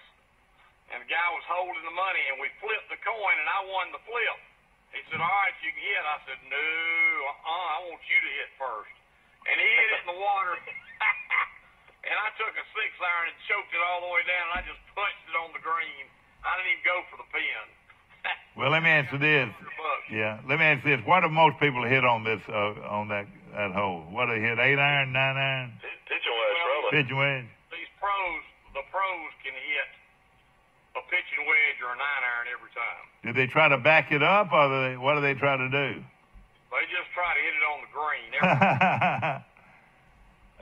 and the guy was holding the money, and we flipped the coin, and I won the flip. He said, "All right, you can hit." I said, "No, I want you to hit first." And he hit it in the water, and I took a 6-iron and choked it all the way down, and I just punched it on the green. I didn't even go for the pin. Well, let me answer this. Yeah, let me answer this. What do most people hit on this on that hole? What do they hit? 8-iron, 9-iron? Pitching wedge, probably. Pitching wedge. The pros can hit a pitching wedge or a 9-iron every time. Do they try to back it up, or what do they try to do? They just try to hit it on the green.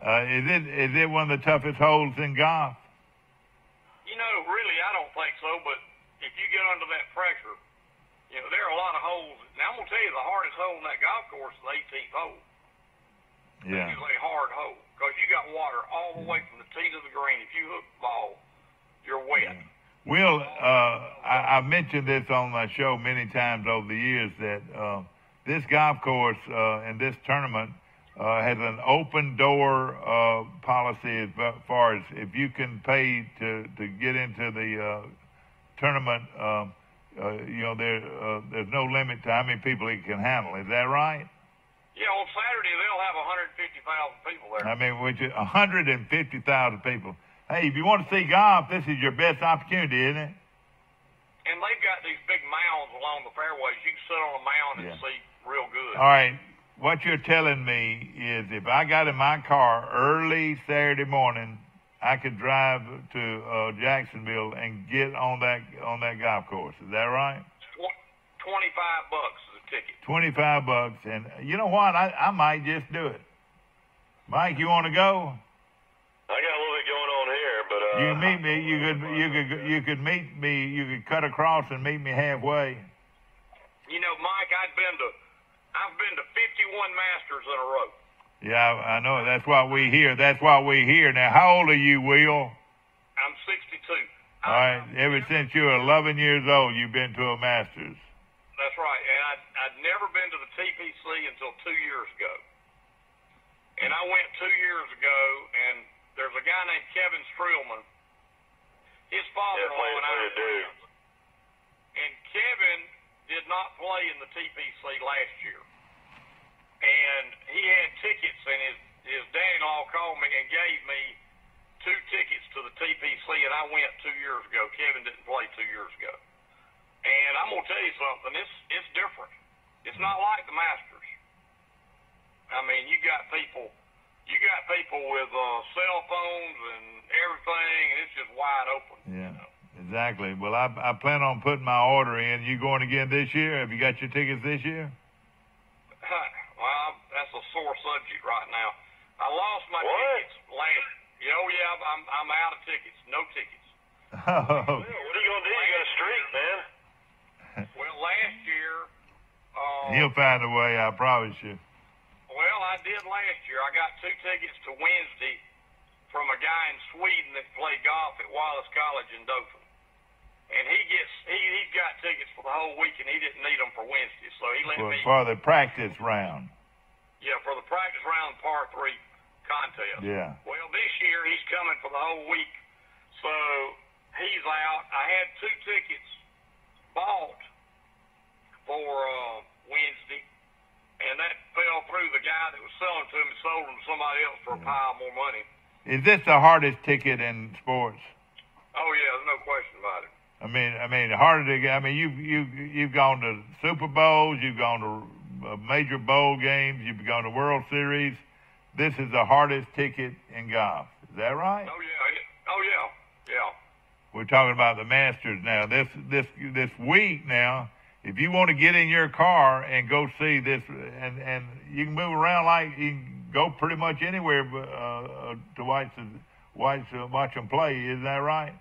Is it one of the toughest holes in golf? Really, I don't think so. But if you get under that pressure, there are a lot of holes. Now I'm gonna tell you, the hardest hole in that golf course is the 18th hole. Yeah. It's a hard hole because you got water all the way from the tee to the green. If you hook the ball, you're wet. Yeah. Will, I've mentioned this on my show many times over the years that this golf course and this tournament has an open door policy as far as if you can pay to get into the tournament. There's no limit to how many people it can handle. Is that right? Yeah, on Saturday they'll have 150,000 people there. I mean, which is 150,000 people. Hey, if you want to see golf, this is your best opportunity, isn't it? And they've got these big mounds along the fairways. You can sit on a mound and see real good. All right. What you're telling me is if I got in my car early Saturday morning, I could drive to Jacksonville and get on that golf course. Is that right? $25 is a ticket. $25, and you know what? I might just do it. Mike, you want to go? I got a little bit going on here, but you can meet me. You could meet me. You could cut across and meet me halfway. Mike, I've been to 51 Masters in a row. Yeah, I know. That's what we hear. Now, how old are you, Will? I'm 62. All right. Ever since you were 11 years old, you've been to a Masters. That's right. And I'd never been to the TPC until 2 years ago. And I went 2 years ago, and there's a guy named Kevin Streelman. His father-in-law and I were friends. And Kevin did not play in the TPC last year. And he had tickets, and his dad-in-law called me and gave me 2 tickets to the TPC, and I went 2 years ago. Kevin didn't play 2 years ago. And I'm going to tell you something. It's different. It's not like the Masters. I mean, you got people with cell phones and everything, and it's just wide open. Yeah, exactly. Well, I plan on putting my order in. You going again this year? Have you got your tickets this year? Well, that's a sore subject right now. I lost my tickets last. I'm out of tickets. No tickets. Oh. What are you going to do? You got a streak, man. Well, last year... He'll find a way, I promise you. Well, I did last year. I got 2 tickets to Wednesday from a guy in Sweden that played golf at Wallace College in Dothan. And he's got tickets for the whole week, and he didn't need them for Wednesday, so he let me... For the practice round. Yeah, for the practice round par 3 contest. Yeah. Well, this year he's coming for the whole week, so he's out. I had 2 tickets bought for Wednesday, and that fell through. The guy that was selling to me sold them to somebody else for a pile more money. Is this the hardest ticket in sports? Oh yeah, there's no question about it. I mean, harder to get. I mean, you've gone to Super Bowls, you've gone to major bowl games, you've gone to World Series. This is the hardest ticket in golf. Is that right? Oh yeah. We're talking about the Masters now. This week now, if you want to get in your car and go see this, and you can move around like you can go pretty much anywhere to watch them play. Isn't that right?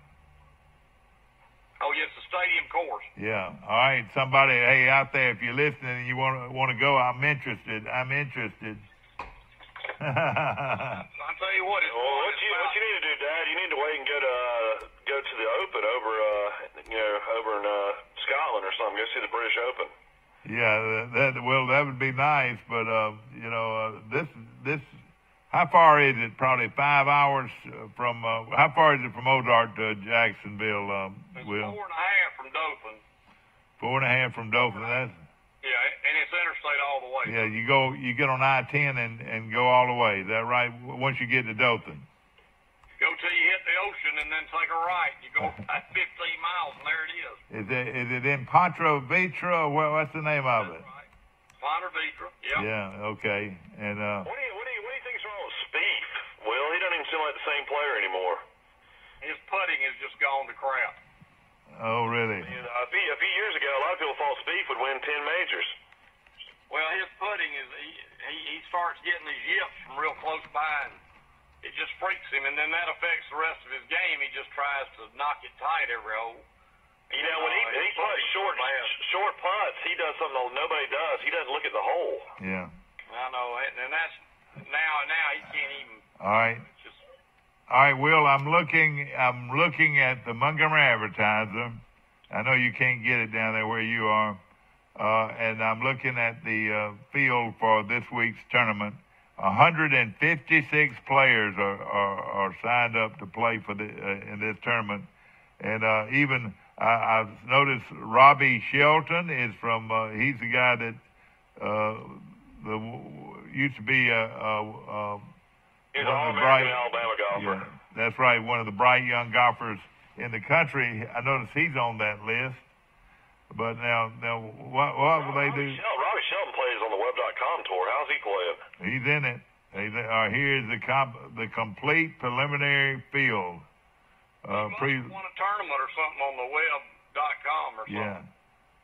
Oh, yes, the stadium course. Yeah. All right. Somebody, hey, out there, if you're listening and you want to go, I'm interested. I'll tell you what. What you need to do, Dad? You need to wait and go to the Open over in Scotland or something. Go see the British Open. Yeah. That would be nice, but this. How far is it? Probably 5 hours from. How far is it from Ozark to Jacksonville? It's Will? 4.5 from Dothan. 4.5 from Dothan. That's. Yeah, and it's interstate all the way. Yeah, you get on I-10 and go all the way. Is that right? Once you get to Dothan. Go till you hit the ocean and then take a right. You go about 15 miles and there it is. Is it in Ponte Vedra? Or what's the name of it? Right. Ponte Vedra. Yep. Yeah. Okay. And What do you think's wrong with Spieth? Will, he doesn't even seem like the same player anymore. His putting has just gone to crap. Oh, really? A few years ago, a lot of people thought Spieth would win 10 majors. Well, his putting is he starts getting these yips from real close by, and it just freaks him, and then that affects the rest of his game. He just tries to knock it tight every hole. You know, when he puts short putts, he does something nobody does. He doesn't look at the hole. Yeah. I know, and that's now he can't even. All right. Just, All right, Will, I'm looking at the Montgomery Advertiser. I know you can't get it down there where you are. And I'm looking at the field for this week's tournament. 156 players are signed up to play for in this tournament. And even I've noticed Robbie Shelton is from, he's the guy that used to be he's an All-American Alabama golfer. Yeah, that's right, one of the bright young golfers in the country. I noticed he's on that list. But now, what will they do? Robbie Shelton plays on the Web.com tour. How's he playing? He's in it. Here's the complete preliminary field. he must have won a tournament or something on the Web.com or something. Yeah.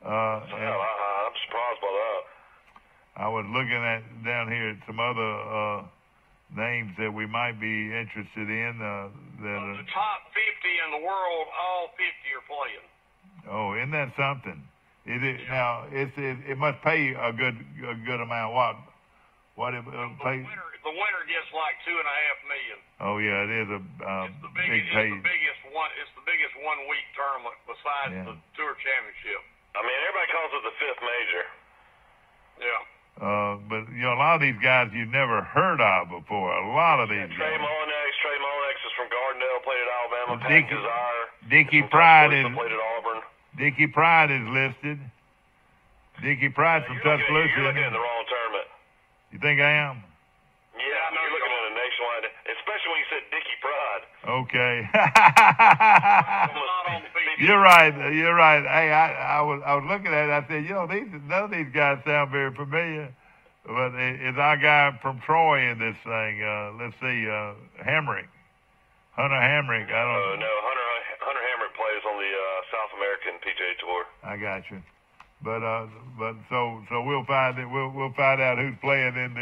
I'm surprised by that. I was looking at down here at some other names that we might be interested in. The top 50 in the world, all 50 are playing. Oh, isn't that something? Is it now? It must pay a good amount. What it pay? The winner gets like $2.5 million. Oh yeah, it is a big pay. It's the biggest 1 week tournament besides the Tour Championship. I mean, everybody calls it the 5th major. Yeah. But a lot of these guys you've never heard of before. A lot of these Trey guys. Mullinax is from Gardendale, played at Alabama. Dickie Pride is played at Auburn. Dickie Pride is listed. Dickie Pride from Tuscaloosa. You're looking at the wrong tournament. You think I am? Yeah, you're looking at a nationwide, especially when you said Dickie Pride. Okay. You're right. Hey, I was looking at it. I said, none of these guys sound very familiar. But is our guy from Troy in this thing? Let's see, Hamrick. Hunter Hamrick. I don't know. No, Hunter Hamrick plays on the South American PGA Tour. I got you. But so we'll find out who's playing in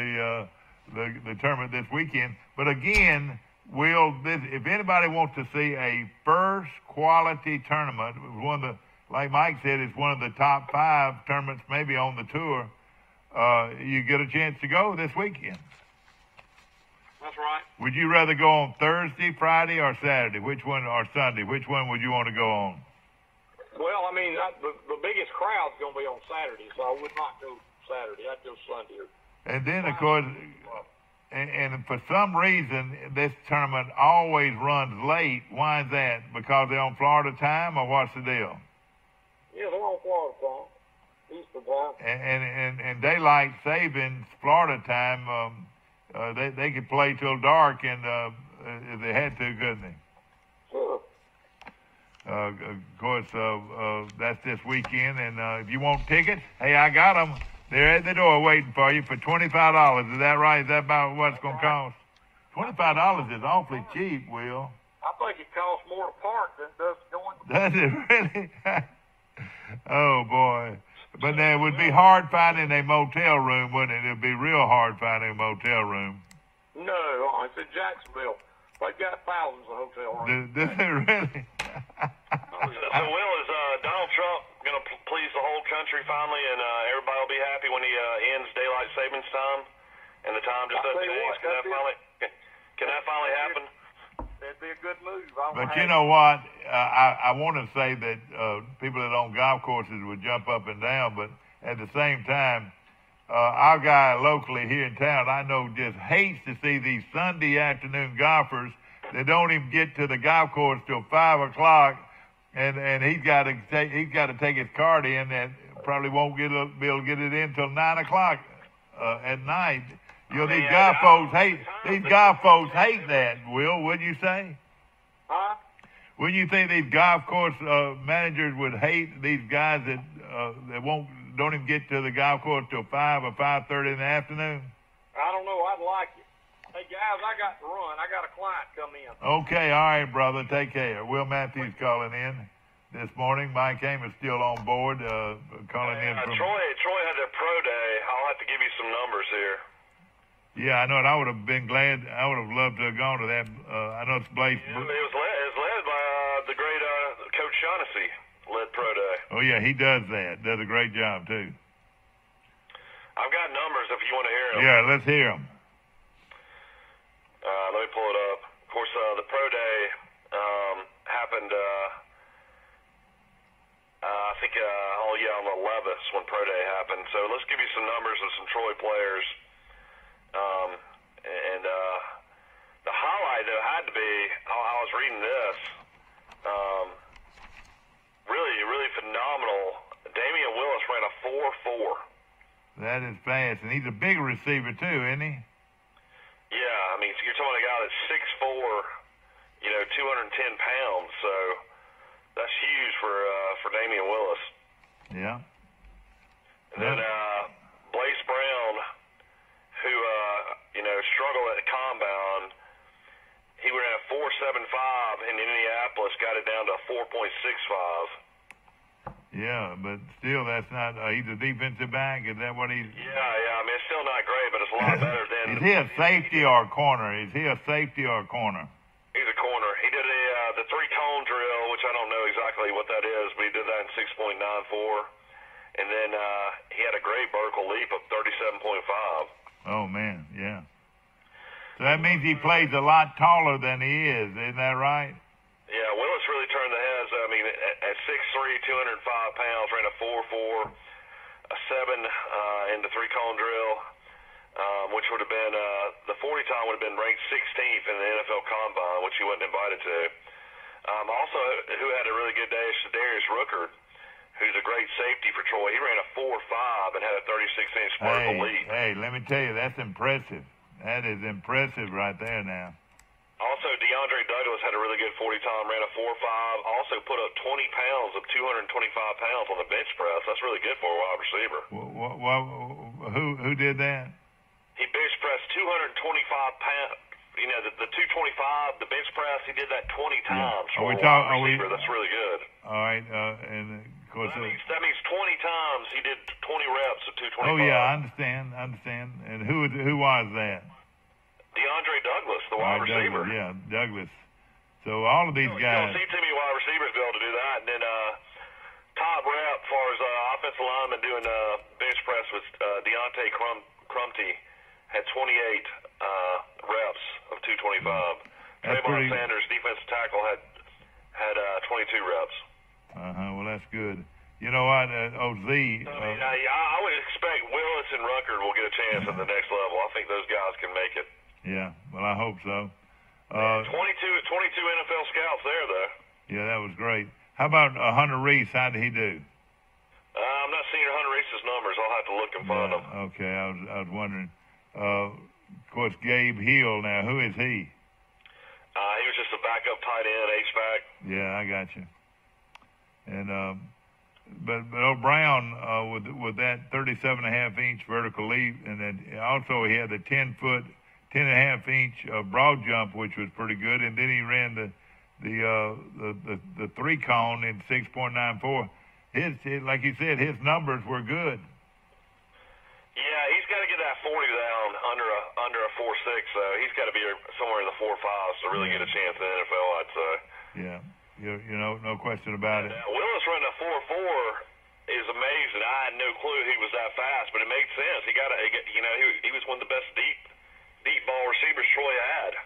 the tournament this weekend. But again, if anybody wants to see a first quality tournament, one of the, like Mike said, it's one of the top 5 tournaments maybe on the tour. You get a chance to go this weekend. That's right. Would you rather go on Thursday, Friday, or Saturday? Which one, or Sunday? Which one would you want to go on? Well, I mean, the biggest crowd's going to be on Saturday, so I would not go Saturday. I'd go Sunday. And then, of course, and for some reason, this tournament always runs late. Why is that? Because they're on Florida time, or what's the deal? Yeah, they're on Florida time, Eastern time. And daylight savings, Florida time, they could play till dark, and if they had to, couldn't they? Sure. Of course, that's this weekend, and if you want tickets, hey, I got them. They're at the door waiting for you for $25. Is that right? Is that about what it's going to cost? $25 is awfully cheap, Will. I think it costs more to park than it does going to. Does it really? Oh, boy. But then it would be hard finding a motel room, wouldn't it? It would be real hard finding a motel room. No, it's in Jacksonville. They've got thousands of hotel rooms. Does it really? So, Will, is Donald Trump going to please the whole country finally, and everybody will be happy when he ends daylight savings time, and the time just doesn't change? Can that finally happen? That'd be a good move. But you know what? I want to say that people that own golf courses would jump up and down, but at the same time, our guy locally here in town, I know, just hates to see these Sunday afternoon golfers that don't even get to the golf course till 5 o'clock, and he's got to take his card in, and probably won't be able to get it in till 9 o'clock at night. You know, these golf folks hate that, Will, wouldn't you say? Huh? Wouldn't you think these golf course managers would hate these guys that don't even get to the golf course till 5 or 5:30 in the afternoon? I don't know. I'd like it. Hey, guys, I got to run. I got a client come in. Okay, all right, brother. Take care. Will Matthews calling in this morning. Mike Hamer is still on board, calling in from... Troy had their pro day. I'll have to give you some numbers here. Yeah, I know it. I would have been glad. I would have loved to have gone to that. I know it's Blaze. Yeah, it was led by the great Coach Shaughnessy, led pro day. Oh, yeah, he does that. Does a great job, too. I've got numbers if you want to hear them. Yeah, let's hear them. Let me pull it up. Of course, the pro day happened, I think, on the 11th when pro day happened. So let's give you some numbers of some Troy players. The highlight, though, had to be, I was reading this, really phenomenal. Damian Willis ran a 4.4. That is fast, and he's a big receiver, too, isn't he? Yeah, I mean, you're talking about a guy that's 6'4", 210 pounds, so that's huge for Damian Willis. Yeah. And then Blaze Brown, who struggled at the compound, he ran a 4.75 in Indianapolis, got it down to a 4.65. Yeah, but still, that's not. He's a defensive back. Is that what he's? Yeah. I mean, it's still not great, but it's a lot better than. Is he a safety or a corner? Is he a safety or a corner? He's a corner. He did the 3-cone drill, which I don't know exactly what that is, but he did that in 6.94, and then he had a great vertical leap of 37.5. Oh man, yeah. So that means he plays a lot taller than he is. Isn't that right? Yeah, Willis really turned the heads. I mean, at 6'3", 205 pounds, ran a 4.4, a 7 in the 3-cone drill, which would have been, the 40 time would have been ranked 16th in the NFL Combine, which he wasn't invited to. Also, who had a really good day is Darius Ruckert, who's a great safety for Troy. He ran a 4.5 and had a 36-inch vertical leap. Hey, let me tell you, that's impressive. That is impressive right there now. Also, DeAndre Douglas had a really good 40 time, ran a 4.5. Also put up 20 pounds of 225 pounds on the bench press. That's really good for a wide receiver. Who did that? He bench pressed 225 pounds. You know, the 225, the bench press, he did that 20 times for a wide receiver. That's really good. All right, and of course... That means 20 times he did 20 reps of 225. Oh, yeah, I understand. And who was that? DeAndre Douglas, the wide receiver. Douglas, yeah, Douglas. So all of these guys. You don't see too many wide receivers be able to do that. And then top rep as far as offensive lineman doing bench press was Deontay Crumty had 28 reps of 225. Trayvon Sanders, defensive tackle, had 22 reps. Well, that's good. You know what, OZ? I would expect Willis and Rucker will get a chance at the next level. I think those guys can make it. Yeah, well, I hope so. 22 NFL scouts there, though. Yeah, that was great. How about Hunter Reese? How did he do? I'm not seeing Hunter Reese's numbers. I'll have to look and find them. Okay, I was wondering. Of course, Gabe Hill. Now, who is he? He was just a backup tight end, H-back. Yeah, I got you. And but Brown with that 37.5-inch vertical leap, and then also he had the 10.5-inch broad jump, which was pretty good, and then he ran the 3-cone in 6.94. His like you said, his numbers were good. Yeah, he's got to get that 40 down under a 4.6. So he's got to be somewhere in the 4.5s to really get a chance in the NFL, I'd say. Yeah, you know, no question about it. Willis running a 4.4 is amazing. I had no clue he was that fast, but it made sense. He was one of the best deep ball receivers Troy had.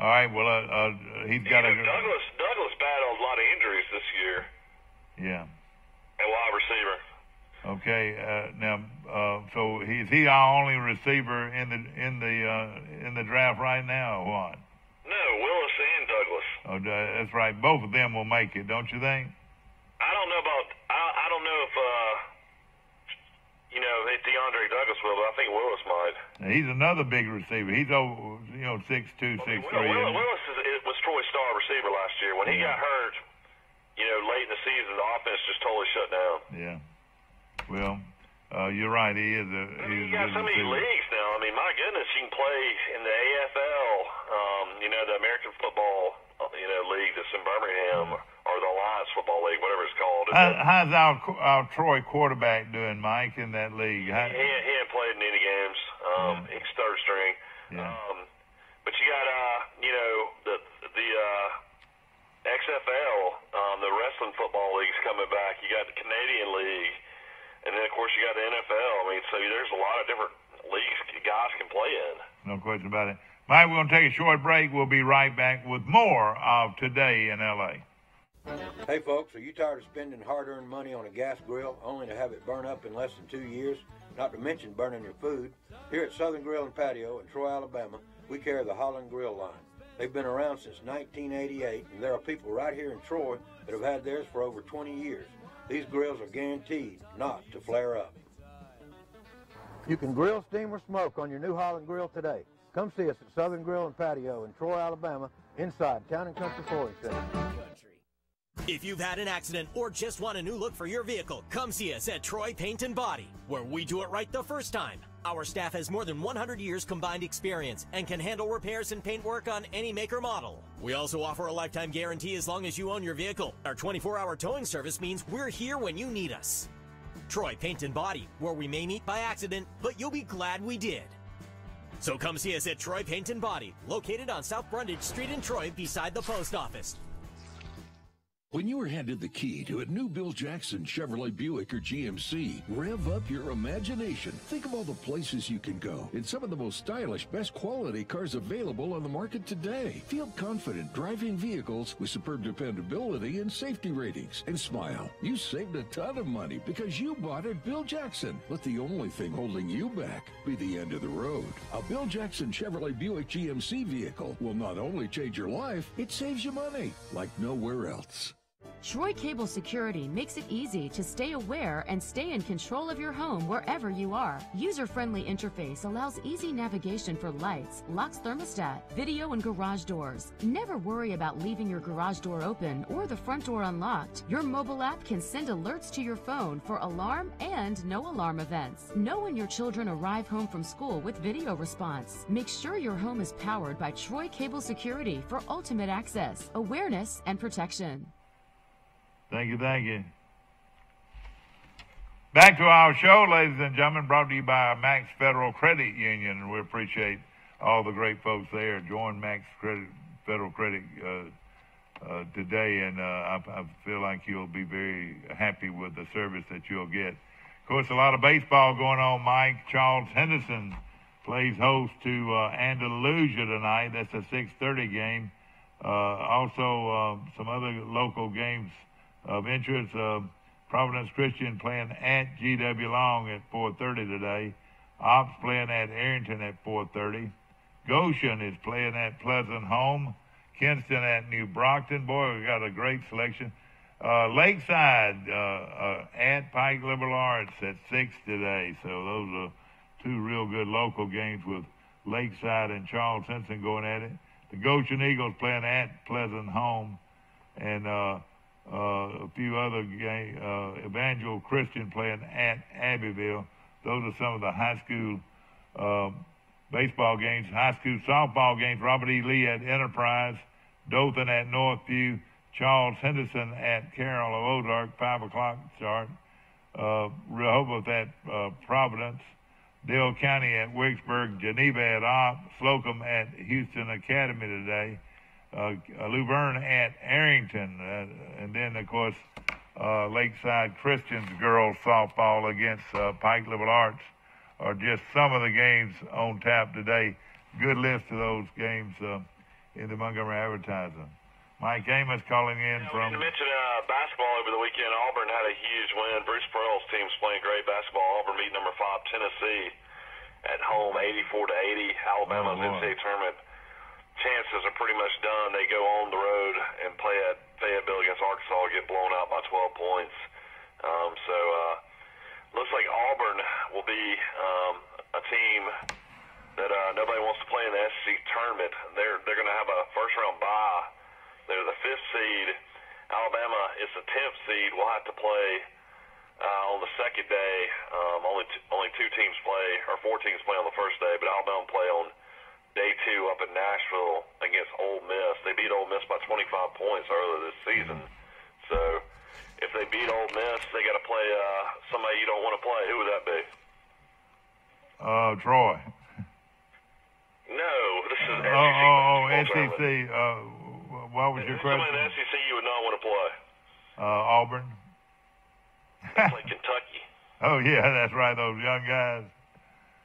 All right, well, he's got a Douglas battled a lot of injuries this year. Yeah. At wide receiver. Okay, now, so is he our only receiver in the draft right now, or what? No, Willis and Douglas. Oh, that's right. Both of them will make it, don't you think? I don't know if if DeAndre Douglas will, but I think Willis might. Now, he's another big receiver. He's over, 6'2", 6'3". Willis was Troy's star receiver last year. When he got hurt, late in the season, the offense just totally shut down. Yeah. Well, you're right. He is a. You got so many leagues now. I mean, my goodness, you can play in the AFL, the American Football, league that's in Birmingham, or the Alliance Football League, whatever it's called. How's our Troy quarterback doing, Mike, in that league? He ain't played in any games. He's third string. Yeah. But you got the XFL, the wrestling football league's coming back. You got the Canadian League. And then, of course, you got the NFL. I mean, so there's a lot of different leagues guys can play in. No question about it. Mike, we're going to take a short break. We'll be right back with more of Today in L.A. Hey, folks, are you tired of spending hard-earned money on a gas grill only to have it burn up in less than 2 years, not to mention burning your food? Here at Southern Grill and Patio in Troy, Alabama, we carry the Holland Grill line. They've been around since 1988, and there are people right here in Troy that have had theirs for over 20 years. These grills are guaranteed not to flare up. You can grill, steam, or smoke on your new Holland Grill today. Come see us at Southern Grill and Patio in Troy, Alabama, inside Town & Country Flooring Center. If you've had an accident or just want a new look for your vehicle, come see us at Troy Paint and Body, where we do it right the first time. Our staff has more than 100 years combined experience and can handle repairs and paint work on any make or model. We also offer a lifetime guarantee as long as you own your vehicle. Our 24-hour towing service means we're here when you need us. Troy Paint and Body, where we may meet by accident, but you'll be glad we did. So come see us at Troy Paint and Body, located on South Brundage Street in Troy beside the post office. When you are handed the key to a new Bill Jackson Chevrolet Buick or GMC, rev up your imagination. Think of all the places you can go in some of the most stylish, best quality cars available on the market today. Feel confident driving vehicles with superb dependability and safety ratings. And smile. You saved a ton of money because you bought at Bill Jackson. Let the only thing holding you back be the end of the road. A Bill Jackson Chevrolet Buick GMC vehicle will not only change your life, it saves you money like nowhere else. Troy Cable Security makes it easy to stay aware and stay in control of your home wherever you are. User-friendly interface allows easy navigation for lights, locks thermostat, video, and garage doors. Never worry about leaving your garage door open or the front door unlocked. Your mobile app can send alerts to your phone for alarm and no alarm events. Know when your children arrive home from school with video response. Make sure your home is powered by Troy Cable Security for ultimate access, awareness, and protection. Thank you, thank you. Back to our show, ladies and gentlemen, brought to you by Max Federal Credit Union, and we appreciate all the great folks there. Join Max Federal Credit today, and I feel like you'll be very happy with the service that you'll get. Of course, a lot of baseball going on, Mike. Charles Henderson plays host to Andalusia tonight. That's a 6:30 game. Also, some other local games of interest. Providence Christian playing at G.W. Long at 4:30 today. Ops playing at Arrington at 4:30. Goshen is playing at Pleasant Home. Kinston at New Brockton. Boy, we got a great selection. Lakeside at Pike Liberal Arts at 6 today. So those are two real good local games with Lakeside and Charles Henson going at it. The Goshen Eagles playing at Pleasant Home, and a few other games. Evangel Christian playing at Abbeville. Those are some of the high school baseball games. High school softball games. Robert E. Lee at Enterprise. Dothan at Northview. Charles Henderson at Carroll of Ozark, 5 o'clock start. Rehoboth at Providence. Dale County at Wicksburg. Geneva at Opp. Slocum at Houston Academy today. Luverne at Arrington. And then, of course, Lakeside Christian's girls softball against Pike Liberal Arts are just some of the games on tap today. Good list of those games in the Montgomery Advertiser. Mike Amos calling in from... You mentioned basketball over the weekend. Auburn had a huge win. Bruce Pearl's team's playing great basketball. Auburn beat number 5 Tennessee at home 84-80. Alabama's NCAA tournament chances are pretty much done. They go on the road and play at Fayetteville against Arkansas, get blown out by 12 points. Looks like Auburn will be a team that nobody wants to play in the SEC tournament. They're going to have a first-round bye. They're the 5th seed. Alabama is the 10th seed. We'll have to play on the second day. Only 2 teams play, or 4 teams play on the first day, but Alabama play on day 2 up in Nashville against Ole Miss. They beat Ole Miss by 25 points earlier this season. So if they beat Ole Miss, they got to play somebody you don't want to play. Who would that be? Troy. No, this is SEC. What was your question? Somebody in the SEC you would not want to play. Auburn. They play Kentucky. Oh, yeah, that's right, those young guys.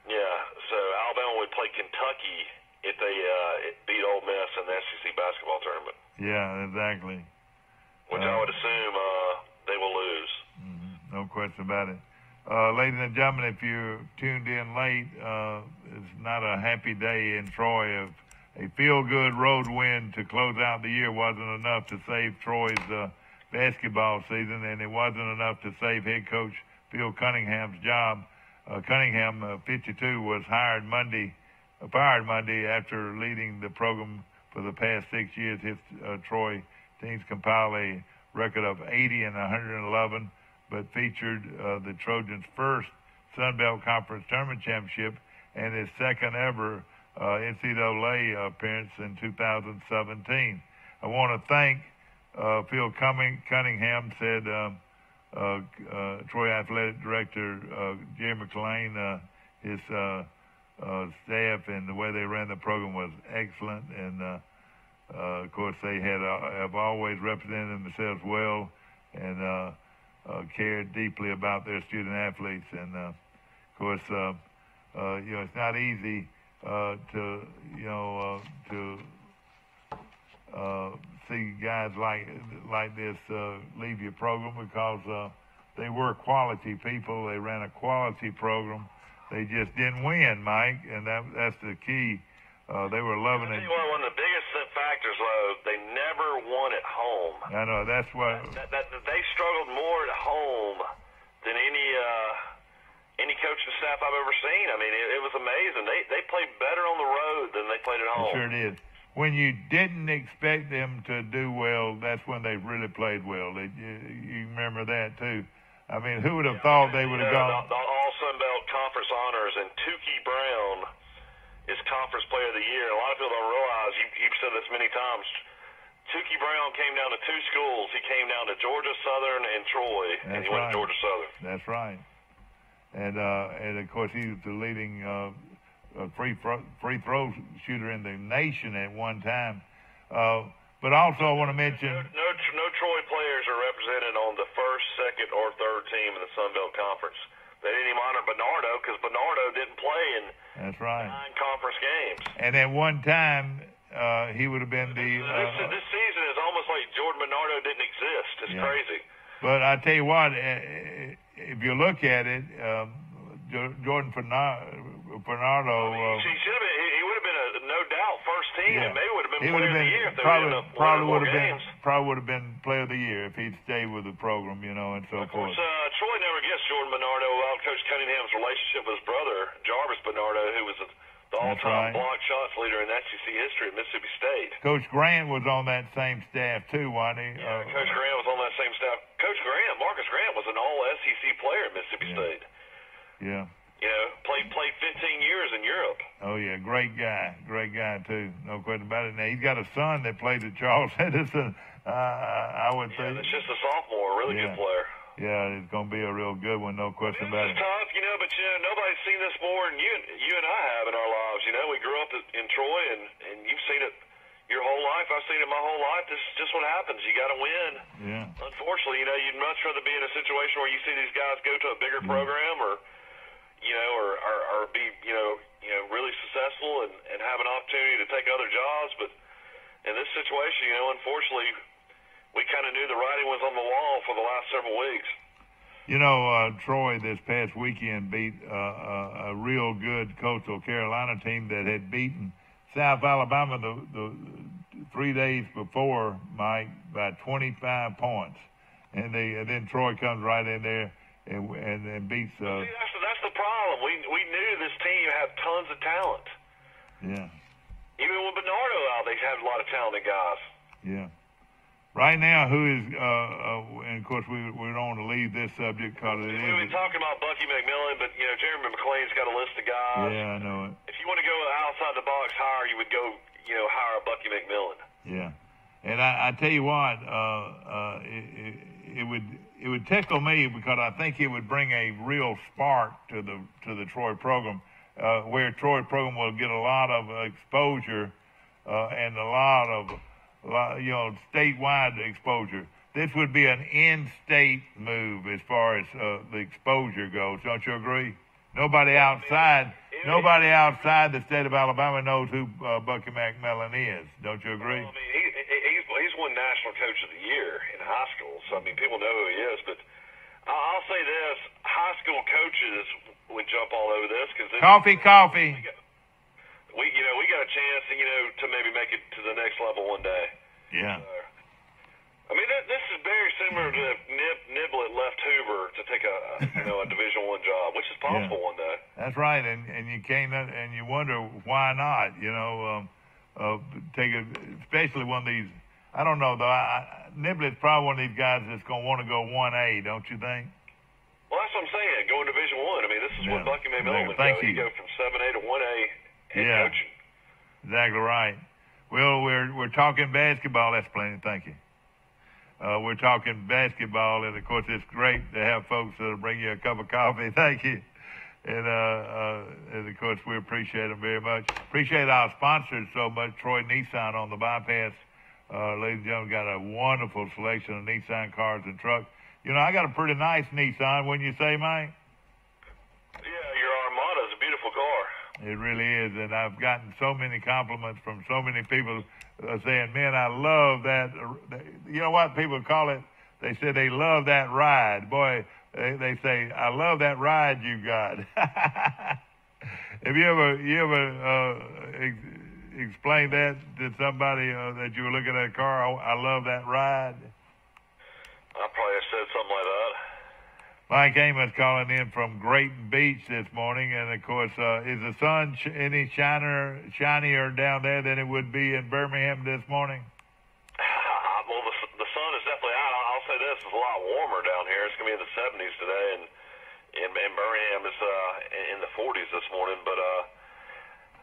Yeah, so Alabama would play Kentucky if they beat Ole Miss in the SEC basketball tournament. Yeah, exactly. Which I would assume they will lose. No question about it. Ladies and gentlemen, if you're tuned in late, it's not a happy day in Troy. A feel-good road win to close out the year wasn't enough to save Troy's basketball season, and it wasn't enough to save head coach Phil Cunningham's job. Cunningham, 52, was fired Monday after leading the program for the past 6 years. His Troy teams compiled a record of 80 and 111, but featured the Trojans' first Sun Belt Conference Tournament championship and his second ever NCAA appearance in 2017. I want to thank Phil Cunningham, said Troy Athletic Director Jerry McLean. His staff and the way they ran the program was excellent, and of course they have always represented themselves well and cared deeply about their student athletes. And of course, it's not easy to see guys like this leave your program because they were quality people. They ran a quality program. They just didn't win, Mike, and that's the key. They were loving it. One of the biggest factors, though, they never won at home. I know, that's what... They struggled more at home than any coaching staff I've ever seen. I mean, it was amazing. They played better on the road than they played at home. They sure did. When you didn't expect them to do well, that's when they really played well. You remember that, too. I mean, who would have thought they would have gone... The All-Sun Belt Conference honors, and Tukey Brown is Conference Player of the Year. A lot of people don't realize, you've said this many times, Tukey Brown came down to 2 schools. He came down to Georgia Southern and Troy, and he went to Georgia Southern. That's right. And of course, he was the leading free throw shooter in the nation at one time. But also, I want to mention no Troy players are represented on the first, second, or third team in the Sun Belt Conference. They didn't even honor Bernardo because Bernardo didn't play in that's right 9 conference games. And at one time, he would have been the. This season is almost like Jordan Bernardo didn't exist. It's crazy. But I tell you what, if you look at it, Jordan Bernardo. He should have been. He would have been a no doubt first team, and maybe would have been player of the year if they probably would have been player of the year if he'd stayed with the program, and so of forth. Of course, Troy never gets Jordan Bernardo without Coach Cunningham's relationship with his brother Jarvis Bernardo, who was the all-time block shots leader in SEC history at Mississippi State. Coach Grant was on that same staff too, wasn't he? Yeah, Coach Grant was on that same staff. Coach Grant, Marcus Grant, was an all-SEC player at Mississippi State. Yeah. Played 15 years in Europe. Oh yeah, great guy too. No question about it. Now he's got a son that played at Charles Edison. I would say. That's just a sophomore, really good player. Yeah, it's going to be a real good one, no question about it. It's tough, but nobody's seen this more than you and I have in our lives. We grew up in Troy, and you've seen it your whole life. I've seen it my whole life. This is just what happens. You got to win. Yeah. Unfortunately, you'd much rather be in a situation where you see these guys go to a bigger program, or be really successful and have an opportunity to take other jobs. But in this situation, unfortunately, we kind of knew the writing was on the wall for the last several weeks. Troy this past weekend beat a real good Coastal Carolina team that had beaten South Alabama the 3 days before, Mike, by 25 points. And then Troy comes right in there and beats. See, that's the problem. We knew this team had tons of talent. Yeah. Even with Bernardo out, they had a lot of talented guys. Yeah. Right now, who is? And of course, we don't want to leave this subject because it is. We've been talking about Bucky McMillan, but Jeremy McLean's got a list of guys. Yeah, I know it. If you want to go outside the box hire, you would go, hire Bucky McMillan. Yeah, and I tell you what, it would tickle me because I think it would bring a real spark to the Troy program, where Troy program will get a lot of exposure and a lot of statewide exposure. This would be an in-state move as far as the exposure goes. Don't you agree? Nobody outside the state of Alabama knows who Bucky McMillan is. Don't you agree? Well, he's won National Coach of the Year in high school, so people know who he is. But I'll say this: high school coaches would jump all over this because coffee. We got a chance, to maybe make it to the next level one day. Yeah. This is very similar to if Niblett left Hoover to take a Division I job, which is possible one day. That's right, and you can't, and you wonder why not. Take it, especially one of these. I don't know though. Niblett's probably one of these guys that's going to want to go 1A, don't you think? Well, that's what I'm saying. Going Division I. This is what Bucky McMillan would go. He'd go from 7A to 1A. Coaching. Exactly right. Well, we're talking basketball. That's plenty. Thank you. We're talking basketball, and of course, it's great to have folks that'll bring you a cup of coffee. Thank you. And of course, we appreciate them very much. Appreciate our sponsors so much. Troy Nissan on the bypass. Ladies and gentlemen, got a wonderful selection of Nissan cars and trucks. I got a pretty nice Nissan. Wouldn't you say, Mike? Yeah, your Armada is a beautiful car. It really is, and I've gotten so many compliments from so many people saying, man, I love that. You know what people call it? They say they love that ride. Boy, they say, I love that ride you got. Have you ever explained that to somebody that you were looking at a car? I love that ride. I probably have said something like that. Mike Amos calling in from Great Beach this morning, and of course, is the sun any shinier down there than it would be in Birmingham this morning? Well, the sun is definitely out. I'll say this: it's a lot warmer down here. It's going to be in the 70s today, and in Birmingham is in the 40s this morning. But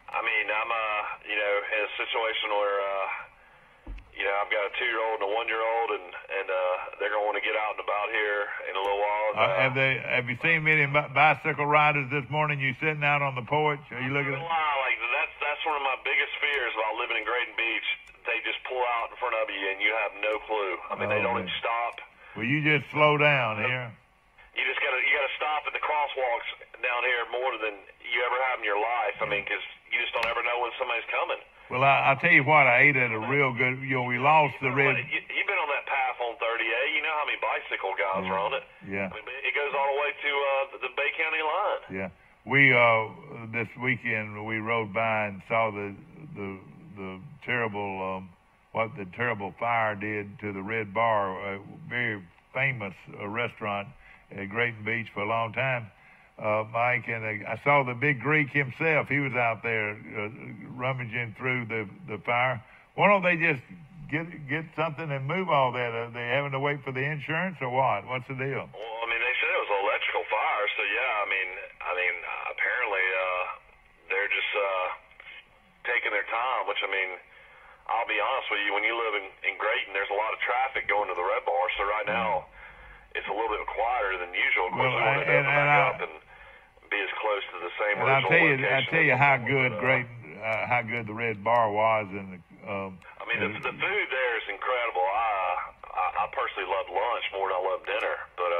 I'm in a situation where you know, I've got a 2-year-old and a 1-year-old, and they're going to want to get out and about here in a little while. Have you seen many bicycle riders this morning? You sitting out on the porch? Are you looking at? Like that's one of my biggest fears about living in Grayton Beach. They just pull out in front of you, and you have no clue. I mean, they don't even stop. Well, you just slow down here. You gotta stop at the crosswalks down here more than you ever have in your life. I mean, because you just don't ever know when somebody's coming. Well, I'll tell you what, I ate at a real good, we lost the red. You've been on that path on 30A. You know how many bicycle guys are on it. Yeah. I mean, it goes all the way to the Bay County line. Yeah. We, this weekend, we rode by and saw the terrible, what the terrible fire did to the Red Bar, a very famous restaurant at Grayton Beach for a long time. Mike, and I saw the big Greek himself. He was out there rummaging through the fire. Why don't they just get something and move all that? Are they having to wait for the insurance or what? What's the deal? Well, I mean, they said it was an electrical fire, so yeah. I mean, apparently they're just taking their time. Which I mean, I'll be honest with you. When you live in Grayton, there's a lot of traffic going to the Red Bar. So right now, it's a little bit quieter than usual. Of course, we want to open back up and be as close to the same original location. I'll tell you how good how good the Red Bar was, and I mean the food there is incredible. I personally love lunch more than I love dinner, but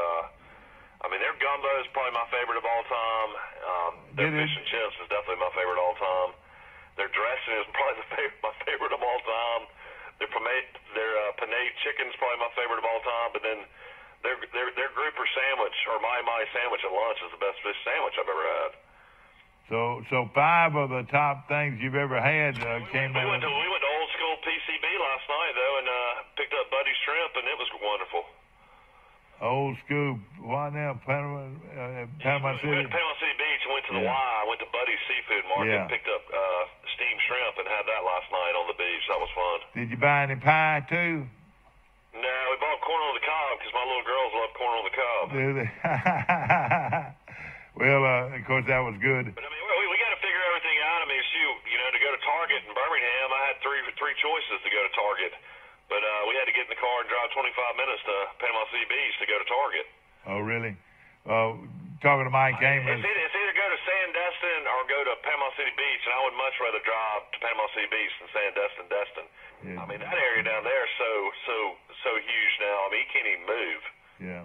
I mean their gumbo is probably my favorite of all time. Their fish and chips is definitely my favorite of all time. Their dressing is probably my favorite of all time. Their panade chicken is probably my favorite of all time, but then their grouper sandwich or my sandwich at lunch is the best fish sandwich I've ever had. So 5 of the top things you've ever had came we went to old school PCB last night though, and picked up Buddy's shrimp, and it was wonderful. Old school, what now? Panama City. We went to Panama City Beach and went to the Y. I went to Buddy's Seafood Market and picked up steamed shrimp and had that last night on the beach. That was fun. Did you buy any pie too? No, we bought corn on the cob because my little girls love corn on the cob. Do they? Well, of course, that was good. But, I mean, we got to figure everything out. I mean, you know, to go to Target in Birmingham, I had three choices to go to Target. But we had to get in the car and drive 25 minutes to Panama City Beach to go to Target. Oh, really? Talking to Mike Amos. It's either go to Sandestin or go to Panama City Beach, and I would much rather drive to Panama City Beach than Destin. Yeah. I mean, that area down there is so huge now. I mean, you can't even move. Yeah,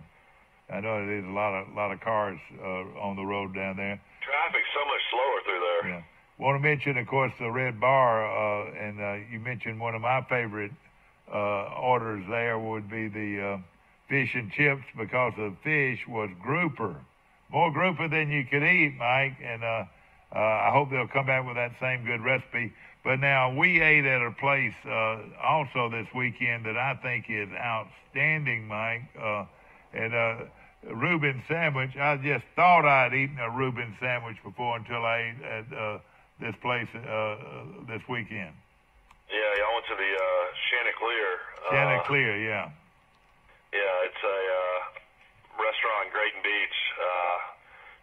I know there's a lot of cars on the road down there. Traffic's so much slower through there. Yeah. Want to mention, of course, the Red Bar, and you mentioned one of my favorite orders there would be the fish and chips, because the fish was grouper. More grouper than you could eat, Mike, and I hope they'll come back with that same good recipe. But now we ate at a place also this weekend that I think is outstanding, Mike, and Reuben sandwich. I just thought I'd eaten a Reuben sandwich before until I ate at this place this weekend. Yeah, I went to the Chanticleer. Chanticleer, yeah. Yeah, it's a restaurant in Grayton Beach.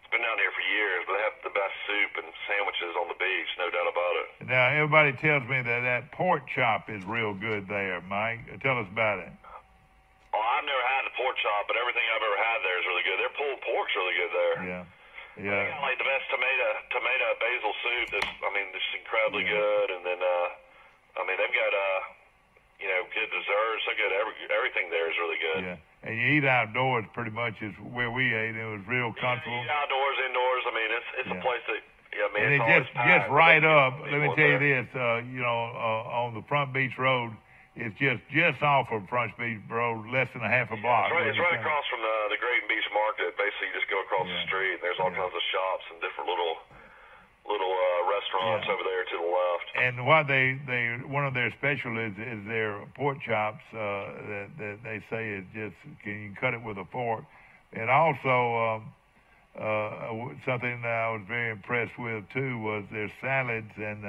It's been down here for years, but they have the best soup and sandwiches on the beach, no doubt about it. Now, everybody tells me that pork chop is real good there, Mike. Tell us about it. Oh, I've never had the pork chop, but everything I've ever had there is really good. Their pulled pork's really good there. Yeah. They got like the best tomato basil soup. It's incredibly good. And then, they've got good desserts. They got everything there is really good. Yeah. And you eat outdoors pretty much is where we ate. It was real comfortable. You eat outdoors, indoors. I mean, it's a place that. And it's just right up. Let me tell you this. On the Front Beach Road, it's just off of Front Beach Road, less than a half a block. It's right across from the Grayton Beach Market. Basically, you just go across the street, and there's all kinds of shops and different little restaurants over there to the left. And what one of their specialties is their pork chops that they say is just, can you cut it with a fork? And also something that I was very impressed with too was their salads, and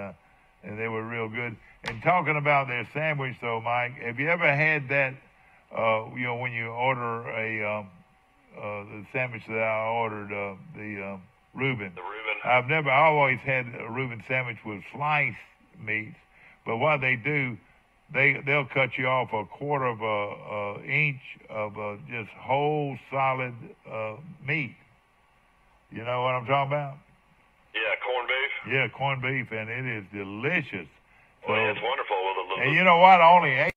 they were real good. And talking about their sandwich though, Mike, have you ever had that when you order the sandwich that I ordered, the Reuben? The Reuben. I always had a Reuben sandwich with sliced meats, but what they do, they'll cut you off a quarter of a inch of just whole solid meat. You know what I'm talking about? Yeah, corned beef. Yeah, corned beef, and it is delicious. Well, yeah, it's wonderful with a little. And you know what? I only ate